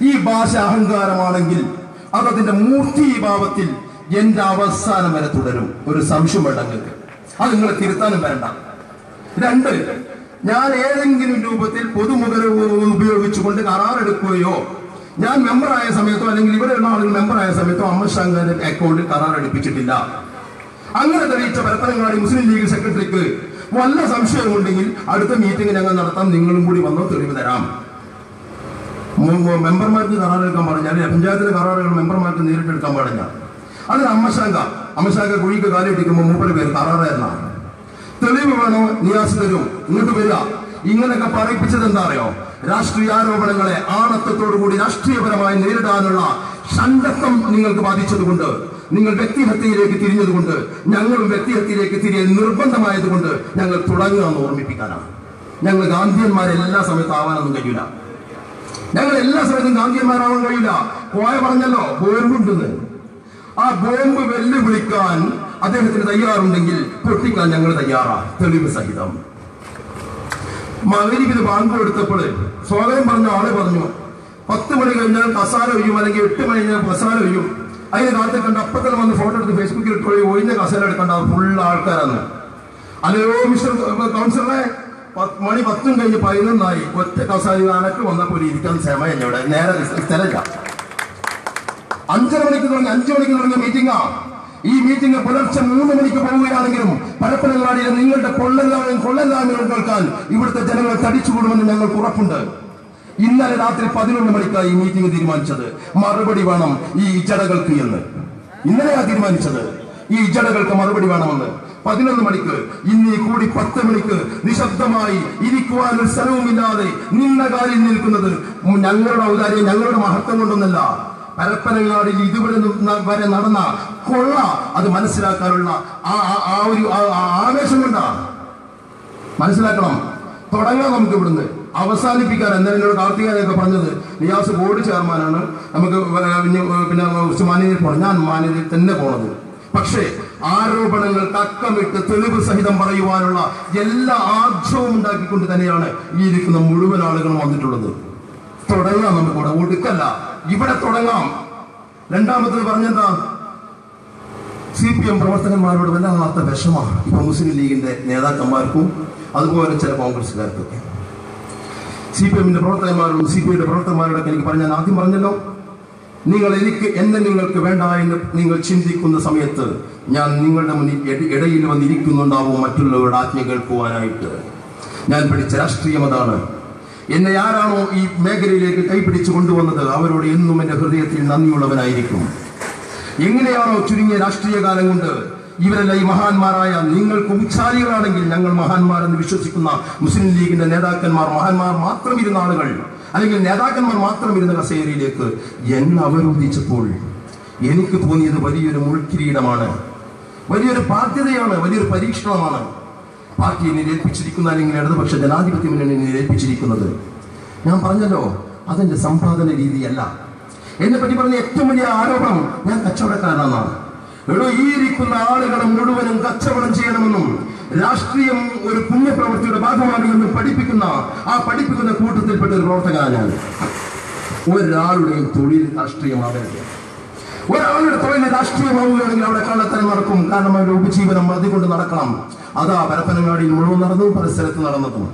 ഈ ഭാഷ അഹങ്കാരമാണെങ്കിൽ അതതിന്റെ മൂർത്തീഭാവത്തിൽ എന്റെ അവസാനം വരെ തുടരും. ഒരു സംശയം വേണ്ട നിങ്ങൾക്ക്. അത് നിങ്ങളെ തിരുത്താനും വേണ്ട. 2, ഞാൻ ഏതെങ്കിലും രൂപത്തിൽ പൊതുമുഖര ഉപയോഗിച്ചുകൊണ്ട് കരാറെടുക്കുകയോ, ഞാൻ മെമ്പറായ സമയത്തോ അല്ലെങ്കിൽ ഇവിടെയുള്ള ആളുകൾ മെമ്പറായ സമയത്തോ അമ്മശാങ്കന്റെ അക്കൗണ്ടിൽ കരാറെടുപ്പിച്ചിട്ടില്ല. അങ്ങനെ തെളിയിച്ച പരപ്പനങ്ങാടി മുസ്ലിം ലീഗ് സെക്രട്ടറിക്ക് വല്ല സംശയമുണ്ടെങ്കിൽ അടുത്ത മീറ്റിംഗ് ഞങ്ങൾ നടത്താം, നിങ്ങളും കൂടി വന്നോ തെളിവ് തരാം. മെമ്പർമാർക്ക് കരാറെടുക്കാൻ പാടില്ല. പഞ്ചായത്തിലെ കരാറുകൾ മെമ്പർമാർക്ക് നേരിട്ടെടുക്കാൻ പാടില്ല. അതിന് അമ്മശാങ്ക കുഴിക്ക് കാലിട്ടിക്കുമ്പോൾ 3 പേര് കരാറായിരുന്ന തെളിവ് വേണോ? നിയാസ് തരും, ഇങ്ങോട്ട് വരിക. ഇങ്ങനെയൊക്കെ പറയിപ്പിച്ചത് എന്താ അറിയോ? രാഷ്ട്രീയ ആരോപണങ്ങളെ ആണത്തോടുകൂടി രാഷ്ട്രീയപരമായി നേരിടാനുള്ള സന്നദ്ധം നിങ്ങൾക്ക് ബാധിച്ചതുകൊണ്ട്, നിങ്ങൾ വ്യക്തിഹത്യയിലേക്ക് തിരിഞ്ഞതുകൊണ്ട്, ഞങ്ങളും വ്യക്തിഹത്യയിലേക്ക് തിരിയാൻ നിർബന്ധമായതുകൊണ്ട് ഞങ്ങൾ തുടങ്ങുക എന്ന് ഓർമ്മിപ്പിക്കാനാണ്. ഞങ്ങൾ ഗാന്ധിയന്മാരെ എല്ലാ സമയത്തും ആവാനൊന്നും കഴിയില്ല. ഞങ്ങൾ എല്ലാ സമയത്തും ഗാന്ധിയന്മാരാവാൻ കഴിയില്ല. പോയ പറഞ്ഞല്ലോ ബോംബുണ്ടെന്ന്. ആ ബോംബ് വെല്ലുവിളിക്കാൻ അദ്ദേഹത്തിന് തയ്യാറുണ്ടെങ്കിൽ പൊട്ടിക്കാൻ ഞങ്ങൾ തയ്യാറാ, തെളിവ് സഹിതം. മഗ്‌രിബിന് ബാങ്ക് കൊടുത്തപ്പോൾ സ്വാഗതം പറഞ്ഞ ആള് പറഞ്ഞു 10 മണി കഴിഞ്ഞാൽ കസാല ഒയ്യും, അല്ലെങ്കിൽ 8 മണി കഴിഞ്ഞാൽ കസാല ഒയ്യും. അതിന് കാലത്ത് കണ്ട് അപ്പത്തന്നെ വന്ന് ഫോട്ടോ എടുത്ത് ഫേസ്ബുക്കിൽ ഇട്ടോളി, ഒഴിഞ്ഞ കസാല എടുക്കണ്ട, ഫുൾ ആൾക്കാരാണ്. അല്ലയോ മിസ്റ്റർ കൗൺസിലറെ, മണി 10 കഴിഞ്ഞ് 11 ഒറ്റ കസാല അനക്ക് വന്നപ്പോൾ ഇരിക്കാൻ സമയം ഇവിടെ നേരെ സ്ഥലമില്ല. 5 മണിക്ക് തുടങ്ങിയ മീറ്റിംഗാ. ഈ മീറ്റിംഗ് പുലർച്ചെ 3 മണിക്ക് പോവുകയാണെങ്കിലും പരപ്പനങ്ങാടിയിലെ നിങ്ങളുടെ കൊള്ളലാമകൾ കേൾക്കാൻ ഇവിടുത്തെ ജനങ്ങൾ തടിച്ചുകൂടുമെന്ന് ഞങ്ങൾക്ക് ഉറപ്പുണ്ട്. ഇന്നലെ രാത്രി 11 മണിക്കായി ഈ മീറ്റിംഗ് തീരുമാനിച്ചത്. മറുപടി വേണം ഈ ഇജടകൾക്ക് എന്ന്. ഇന്നലെയാ തീരുമാനിച്ചത് ഈ ഇജടകൾക്ക് മറുപടി വേണമെന്ന്. 11 മണിക്ക്, ഇന്നീ കൂടി 10 മണിക്ക് നിശബ്ദമായി ഇരിക്കുവാനൊരു സ്ഥലവുമില്ലാതെ നിന്ന കാലിൽ നിൽക്കുന്നത് ഞങ്ങളുടെ ഔദാര്യം, ഞങ്ങളുടെ മഹത്വം കൊണ്ടൊന്നല്ല. പരപ്പനങ്ങാടിൽ ഇതുവരെ വരെ നടന്ന കൊള്ള അത് മനസ്സിലാക്കാനുള്ള ആ ഒരു ആവേശം കൊണ്ടാണ്. മനസ്സിലാക്കണം. തുടങ്ങാം നമുക്ക് ഇവിടുന്ന്, അവസാനിപ്പിക്കാൻ. എന്തായാലും എന്നോട് കാർത്തികാനൊക്കെ പറഞ്ഞത് നിയാസ് ബോർഡ് ചെയർമാനാണ്, നമുക്ക് പിന്നെ മാന്യതയിൽ പോകണം. ഞാൻ മാന്യതയിൽ തന്നെ പോണത്. പക്ഷേ ആരോപണങ്ങൾ തക്കമിട്ട് തെളിവ് സഹിതം പറയുവാനുള്ള എല്ലാ ആർജവും ഉണ്ടാക്കിക്കൊണ്ട് തന്നെയാണ് ഈ ഇരിക്കുന്ന മുഴുവൻ ആളുകളും വന്നിട്ടുള്ളത്. തുടങ്ങാം, നമുക്കിവിടെ ഒടുക്കല്ല, ഇവിടെ തുടങ്ങാം. രണ്ടാമത്തത് പറഞ്ഞെന്താ, CPM പ്രവർത്തകന്മാരോട് വല്ലാത്ത വിഷമാണ് ഇപ്പൊ മുസ്ലിം ലീഗിന്റെ നേതാക്കന്മാർക്കും അതുപോലെ ചില കോൺഗ്രസ്സുകാർക്കൊക്കെ. CPMന്റെ പ്രവർത്തകന്മാരോടും CPIയുടെ പ്രവർത്തകന്മാരോടൊക്കെ എനിക്ക് പറഞ്ഞാൽ ആദ്യം പറഞ്ഞല്ലോ, എന്നെ നിങ്ങൾക്ക് വേണ്ട എന്ന് നിങ്ങൾ ചിന്തിക്കുന്ന സമയത്ത് ഞാൻ നിങ്ങളുടെ മുന്നിൽ ഇടയിൽ വന്നിരിക്കുന്നുണ്ടാവും മറ്റുള്ളവരുടെ ആജ്ഞ കേൾക്കുവാനായിട്ട്. ഞാൻ പഠിച്ച രാഷ്ട്രീയം അതാണ്. എന്നെ ആരാണോ ഈ മേഖലയിലേക്ക് കൈപിടിച്ചു കൊണ്ടുവന്നത് അവരോട് എന്നും എന്റെ ഹൃദയത്തിൽ നന്ദിയുള്ളവനായിരിക്കും. എങ്ങനെയാണോ ചുരുങ്ങിയ രാഷ്ട്രീയ കാലം കൊണ്ട് ഇവരല്ല ഈ മഹാന്മാരായ, നിങ്ങൾക്ക് ഉച്ചാരികളാണെങ്കിൽ ഞങ്ങൾ മഹാന്മാരെന്ന് വിശ്വസിക്കുന്ന മുസ്ലിം ലീഗിന്റെ നേതാക്കന്മാർ, മഹാന്മാർ മാത്രം ഇരുന്ന ആളുകൾ അല്ലെങ്കിൽ നേതാക്കന്മാർ മാത്രം ഇരുന്ന കസേരയിലേക്ക് എന്നെ അവരോധിച്ചപ്പോൾ എനിക്ക് തോന്നിയത് വലിയൊരു മുൾക്കിരീടമാണ്, വലിയൊരു ബാധ്യതയാണ്, വലിയൊരു പരീക്ഷണമാണ്. പാർട്ടി എന്നെ ഏൽപ്പിച്ചിരിക്കുന്ന അല്ലെങ്കിൽ ഇടതുപക്ഷ ജനാധിപത്യ മുന്നണി ഏൽപ്പിച്ചിരിക്കുന്നത്. ഞാൻ പറഞ്ഞല്ലോ, അതെന്റെ സമ്പാദന രീതിയല്ല. എന്നെ പറ്റി പറഞ്ഞ ഏറ്റവും വലിയ ആരോപണം ഞാൻ കച്ചവടക്കാരനാണ്. ഈ ഇരിക്കുന്ന ആളുകളെ മുഴുവനും കച്ചവടം ചെയ്യണമെന്നും രാഷ്ട്രീയം ഒരു പുണ്യപ്രവൃത്തിയുടെ ഭാഗമാണെന്നും പഠിപ്പിക്കുന്ന കൂട്ടത്തിൽപ്പെട്ട ഒരു പ്രവർത്തകനാണ് ഞാൻ. ഒരാളുടെയും തൊഴിൽ രാഷ്ട്രീയമാകരുത്. ഒരാളുടെ തൊഴിൽ രാഷ്ട്രീയമാവുകയാണെങ്കിൽ അവിടെ കള്ളത്തരം നടക്കും. കാരണം അവരുടെ ഉപജീവനം അതുകൊണ്ട് നടക്കണം. അതാ പരപ്പനങ്ങാടിയിൽ മുഴുവൻ നടന്നതും പല സ്ഥലത്ത് നടന്നതും.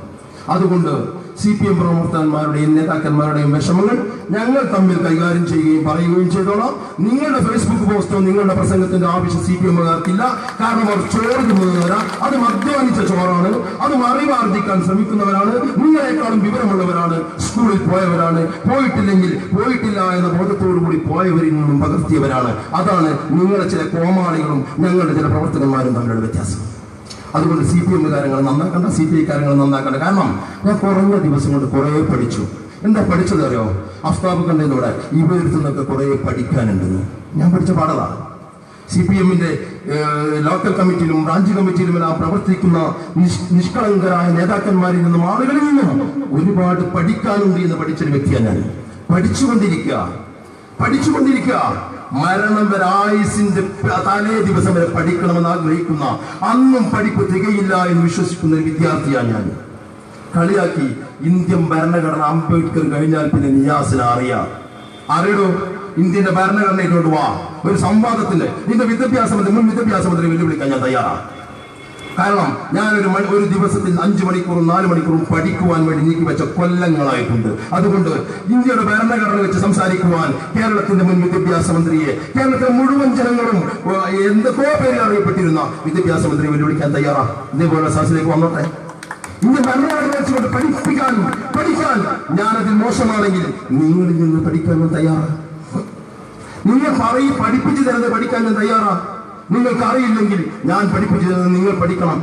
അതുകൊണ്ട് CPM പ്രവർത്തകന്മാരുടെയും നേതാക്കന്മാരുടെയും വിഷമങ്ങൾ ഞങ്ങൾ തമ്മിൽ കൈകാര്യം ചെയ്യുകയും പറയുകയും ചെയ്തോളാം. നിങ്ങളുടെ ഫേസ്ബുക്ക് പോസ്റ്റോ നിങ്ങളുടെ പ്രസംഗത്തിന്റെ ആവശ്യം CPMകാർക്കില്ല. കാരണം അവർ ചോറ് തിന്നുന്നവരാ, അത് മദ്യപാനിച്ച ചോറാണ്, അത് മറിവാർജിക്കാൻ ശ്രമിക്കുന്നവരാണ്, നിങ്ങളെക്കാളും വിവരമുള്ളവരാണ്, സ്കൂളിൽ പോയവരാണ്, പോയിട്ടില്ല എന്ന ബോധത്തോടുകൂടി പോയവരിൽ നിന്നും പകർത്തിയവരാണ്. അതാണ് നിങ്ങളുടെ ചില കോമാളികളും ഞങ്ങളുടെ ചില പ്രവർത്തകന്മാരും തമ്മിലുള്ള വ്യത്യാസം. അതുകൊണ്ട് CPM കാര്യങ്ങൾ നന്നാക്കണ്ട, CPI കാര്യങ്ങൾ നന്നാക്കണ്ട. കാരണം ഞാൻ കുറഞ്ഞ ദിവസം കൊണ്ട് കുറേ പഠിച്ചു. എന്താ പഠിച്ചത് അറിയോ? അഫ്താബ് കണ്ടതിലൂടെ ഇവരിൽ നിന്നൊക്കെ കുറേ പഠിക്കാനുണ്ടെന്ന് ഞാൻ പഠിച്ച പാഠതാണ്. CPMന്റെ ലോക്കൽ കമ്മിറ്റിയിലും ബ്രാഞ്ച് കമ്മിറ്റിയിലും എല്ലാം പ്രവർത്തിക്കുന്ന നിഷ്കളങ്കരായ നേതാക്കന്മാരിൽ നിന്നും ആളുകളിൽ നിന്നും ഒരുപാട് പഠിക്കാനുണ്ട് എന്ന് പഠിച്ചൊരു വ്യക്തിയാണ് ഞാൻ. പഠിച്ചുകൊണ്ടിരിക്കുക മരണം വരെ ആയുസിന്റെ തലേ ദിവസം വരെ പഠിക്കണമെന്ന് ആഗ്രഹിക്കുന്ന, അന്നും പഠിപ്പ് തികയില്ല എന്ന് വിശ്വസിക്കുന്ന ഒരു വിദ്യാർത്ഥിയാണ് ഞാൻ. കളിയാക്കി ഇന്ത്യൻ ഭരണഘടന അംബേദ്കർ കഴിഞ്ഞാൽ പിന്നെ നിയാസിനെ അറിയടോ. ഇന്ത്യന്റെ ഭരണഘടനയിലോട്ട് വാ, ഒരു സംവാദത്തിന്റെ നിന്റെ മുൻ വിദ്യാഭ്യാസ മന്ത്രി വെല്ലുവിളിക്കാൻ ഞാൻ തയ്യാറാണ്. കാരണം ഞാൻ ഒരു ദിവസത്തിൽ 5 മണിക്കൂറും 4 മണിക്കൂറും പഠിക്കുവാൻ വേണ്ടി നീക്കി വെച്ച കൊല്ലങ്ങളായിട്ടുണ്ട്. അതുകൊണ്ട് ഇന്ത്യയുടെ ഭരണഘടന വെച്ച് സംസാരിക്കുവാൻ കേരളത്തിന്റെ മുൻ വിദ്യാഭ്യാസ മന്ത്രിയെ, കേരളത്തിലെ മുഴുവൻ ജനങ്ങളും എന്തൊക്കെയോ പേര് അറിയപ്പെട്ടിരുന്ന വിദ്യാഭ്യാസ മന്ത്രി വെല്ലുവിളിക്കാൻ തയ്യാറാണ്. ഇതേപോലെ സാഹചര്യത്തിലേക്ക് വന്നോട്ടെ. ഇന്ത്യ ഭരണഘടന വെച്ചുകൊണ്ട് പഠിക്കാൻ ഞാനതിൽ മോശമാണെങ്കിൽ നിങ്ങളിൽ നിന്ന് പഠിക്കാൻ ഞാൻ തയ്യാറാണ്. നിങ്ങൾ പഠിപ്പിച്ചു തരുന്നത് പഠിക്കാൻ ഞാൻ തയ്യാറാണ്. നിങ്ങൾക്ക് അറിയില്ലെങ്കിൽ ഞാൻ പഠിപ്പിച്ചു തരുന്നത് നിങ്ങൾ പഠിക്കണം.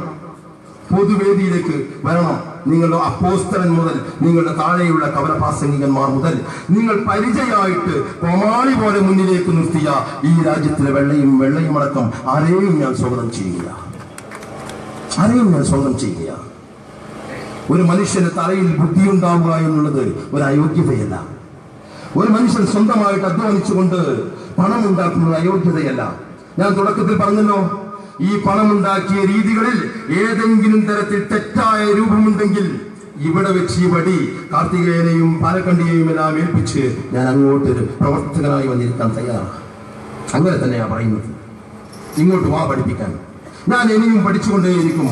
പൊതുവേദിയിലേക്ക് വരണം. നിങ്ങളുടെ അപ്പോസ്തലൻ മുതൽ നിങ്ങളുടെ താഴെയുള്ള കവലപ്രാസംഗികന്മാർ മുതൽ നിങ്ങൾ പരിചയമായിട്ട് കോമാളി പോലെ മുന്നിലേക്ക് നിർത്തിയ ഈ രാജ്യത്തിലെ വെള്ളയും അടക്കം ആരെയും ഞാൻ സ്വാഗതം ചെയ്യുക. ഒരു മനുഷ്യന് തലയിൽ ബുദ്ധിയുണ്ടാവുക എന്നുള്ളത് ഒരു അയോഗ്യതയല്ല. ഒരു മനുഷ്യൻ സ്വന്തമായിട്ട് അധ്വാനിച്ചുകൊണ്ട് പണം ഉണ്ടാക്കുന്നത് അയോഗ്യതയല്ല. ഞാൻ തുടക്കത്തിൽ പറഞ്ഞല്ലോ, ഈ പണമുണ്ടാക്കിയ രീതികളിൽ ഏതെങ്കിലും തരത്തിൽ തെറ്റായ രൂപമുണ്ടെങ്കിൽ ഇവിടെ വെച്ച് ഈ വടി കാർത്തികേയനെയും പാലക്കണ്ടിയെയും എല്ലാം ഏൽപ്പിച്ച് ഞാൻ അങ്ങോട്ട് പ്രവർത്തകനായി വന്നിരിക്കാൻ തയ്യാറാണ്. അങ്ങനെ തന്നെയാണ് പറയുന്നത്. ഇങ്ങോട്ട് വാ പഠിപ്പിക്കാൻ. ഞാൻ ഇനിയും പഠിച്ചുകൊണ്ടേയിരിക്കും.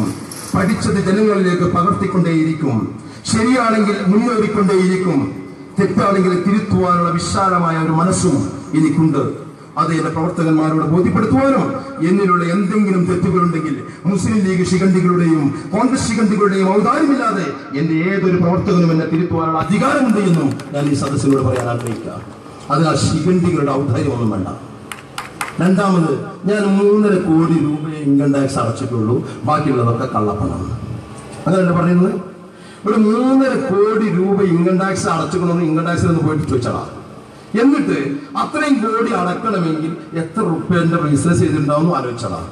പഠിച്ചത് ജനങ്ങളിലേക്ക് പകർത്തിക്കൊണ്ടേയിരിക്കും. ശരിയാണെങ്കിൽ മുന്നേറിക്കൊണ്ടേയിരിക്കും. തെറ്റാണെങ്കിൽ തിരുത്തുവാനുള്ള വിശാലമായ ഒരു മനസ്സും എനിക്കുണ്ട്. അത് എന്റെ പ്രവർത്തകന്മാരോട് ബോധ്യപ്പെടുത്തുവാനോ, എന്നിലുള്ള എന്തെങ്കിലും തെറ്റുകളുണ്ടെങ്കിൽ മുസ്ലിം ലീഗ് ശിഖണ്ഡികളുടെയും കോൺഗ്രസ് ശിഖണ്ഡികളുടെയും ഔദാര്യമില്ലാതെ എന്റെ ഏതൊരു പ്രവർത്തകനും എന്നെ തിരുത്തുവാനുള്ള അധികാരമുണ്ട് എന്നും ഞാൻ ഈ സദസ്സിനോട് പറയാൻ ആഗ്രഹിക്കുക. അതിനാൽ ശിഖണ്ഡികളുടെ ഔദാര്യമൊന്നും വേണ്ട. രണ്ടാമത്, ഞാൻ 3.5 കോടി രൂപയെ ഇൻകം ടാക്സ് അടച്ചിട്ടുള്ളൂ, ബാക്കിയുള്ളതൊക്കെ കള്ളപ്പണം. അങ്ങനെയല്ല പറയുന്നത്. ഇവിടെ 3.5 കോടി രൂപ ഇൻകം ടാക്സ് അടച്ചിട്ടുണ്ടെന്ന് ഇൻകം ടാക്സിൽ ഒന്ന് പോയിട്ട് ചോദിച്ചാൽ എന്നിട്ട് അത്രയും കോടി അടക്കണമെങ്കിൽ എത്ര റുപ്യന്റെ ബിസിനസ് ചെയ്തിട്ടുണ്ടാവും ആലോചിച്ചതാണ്.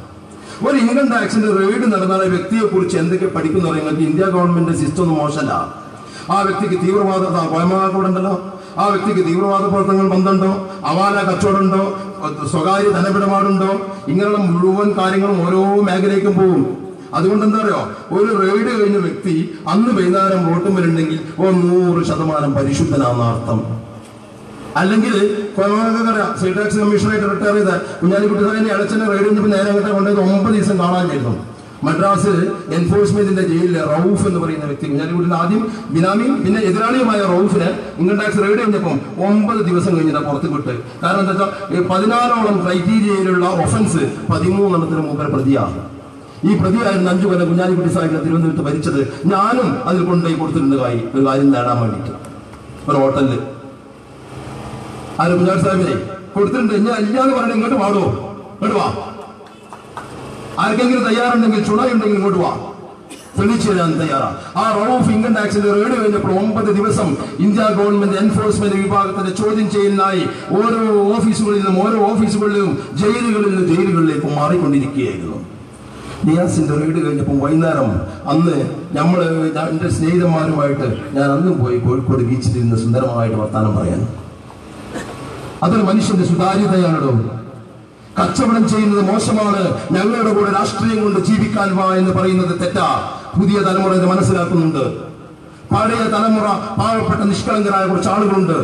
ഒരു ഇൻകം ടാക്സിന്റെ റെയ്ഡ് നടന്ന വ്യക്തിയെ കുറിച്ച് എന്തൊക്കെ പഠിക്കുന്ന പറയുന്നത് ഇന്ത്യ ഗവൺമെന്റ് സിസ്റ്റം ഒന്നും മോശമല്ല. ആ വ്യക്തിക്ക് തീവ്രവാദ ഉണ്ടല്ലോ, ആ വ്യക്തിക്ക് തീവ്രവാദ പ്രവർത്തനങ്ങൾ ബന്ധമുണ്ടോ, അവാല കച്ചവടമുണ്ടോ, സ്വകാര്യ ധനപിടപാടുണ്ടോ, ഇങ്ങനെയുള്ള മുഴുവൻ കാര്യങ്ങളും ഓരോ മേഖലയ്ക്കും പോകും. അതുകൊണ്ട് എന്താ പറയുക, ഒരു റെയ്ഡ് കഴിഞ്ഞ വ്യക്തി അന്ന് വൈകുന്നേരം വോട്ടും വരുന്നുണ്ടെങ്കിൽ 100% പരിശുദ്ധനാണെന്ന അർത്ഥം. അല്ലെങ്കിൽ സൈഡ് ടാക്സ് കമ്മീഷണറായിട്ട് റിട്ടയർ ചെയ്ത കുഞ്ഞാലിക്കുട്ടി സാഹിബിന്റെ അടച്ചനെ റെയ്ഡ് കഴിഞ്ഞപ്പോൾ നേരെ അങ്ങോട്ട് കൊണ്ടുപോയത് 9 ദിവസം കാണാനായിരുന്നു. മദ്രാസ് എൻഫോഴ്സ്മെന്റിന്റെ ജയിലിലെ റൌഫ് എന്ന് പറയുന്ന വ്യക്തി, കുഞ്ഞാലിക്കുട്ടിന്റെ ആദ്യം ബിനാമിയും പിന്നെ എതിരാളിയുമായ റൌഫിന് ഇൻകം ടാക്സ് റെയ്ഡ് കഴിഞ്ഞപ്പം 9 ദിവസം കഴിഞ്ഞിട്ട് പുറത്ത് വിട്ട്. കാരണം എന്താ വെച്ചാൽ 14ഓളം ക്രൈറ്റീരിയയിലുള്ള ഒഫൻസ് 13 മൂപ്പരെ പ്രതിയാണ്. ഈ പ്രതിയായിരുന്നു 5 കൊല്ലം കുഞ്ഞാലിക്കുട്ടി സാഹിബിനെ തിരുവനന്തപുരത്ത് ഭരിച്ചത്. ഞാനും അതിൽ കൊണ്ടുപോയി കൊടുത്തിട്ടുണ്ട് ഒരു കാര്യം നേടാൻ വേണ്ടിയിട്ട്. ഒരു ഹോട്ടലില് കുഞ്ഞാലി സാഹിബിനെ കൊടുത്തിട്ടുണ്ട്. ഞാൻ ഇല്ലാന്ന് പറഞ്ഞാൽ ഇങ്ങോട്ട് പാടുവോ, ഇങ്ങോട്ട് വാ, ആർക്കെങ്കിലും തയ്യാറുണ്ടെങ്കിൽ ചുണയുണ്ടെങ്കിൽ ഇങ്ങോട്ട് വാ, തെളിയിച്ചു തരാൻ തയ്യാറാ. ആ റൌഫ് ഇൻകം ടാക്സിന്റെ റെയ്ഡ് കഴിഞ്ഞപ്പോൾ 9 ദിവസം ഇന്ത്യ ഗവൺമെന്റ് എൻഫോഴ്സ്മെന്റ് വിഭാഗത്തിന്റെ ചോദ്യം ചെയ്യലിനായി ഓരോ ഓഫീസുകളിലും ജയിലുകളിലേക്കും മാറിക്കൊണ്ടിരിക്കുകയായിരുന്നു. നിയാസിന്റെ റെയ്ഡ് കഴിഞ്ഞപ്പോൾ വൈകുന്നേരം അന്ന് എന്റെ സ്നേഹിതന്മാരുമായിട്ട് ഞാൻ അന്നും പോയി കോഴിക്കോട് ബീച്ചിലിരുന്ന് സുന്ദരമായിട്ട് വർത്താനം പറയാൻ. അതൊരു മനുഷ്യന്റെ സുതാര്യതയാണോ? കച്ചവടം ചെയ്യുന്നത് മോശമാണ്, ഞങ്ങളുടെ കൂടെ രാഷ്ട്രീയം കൊണ്ട് ജീവിക്കാൻ വാ എന്ന് പറയുന്നത് തെറ്റാ. പുതിയ തലമുറ ഇത് മനസ്സിലാക്കുന്നുണ്ട്. പഴയ തലമുറ പാവപ്പെട്ട നിഷ്കളങ്കരായ കുറച്ച് ആളുകളുണ്ട്.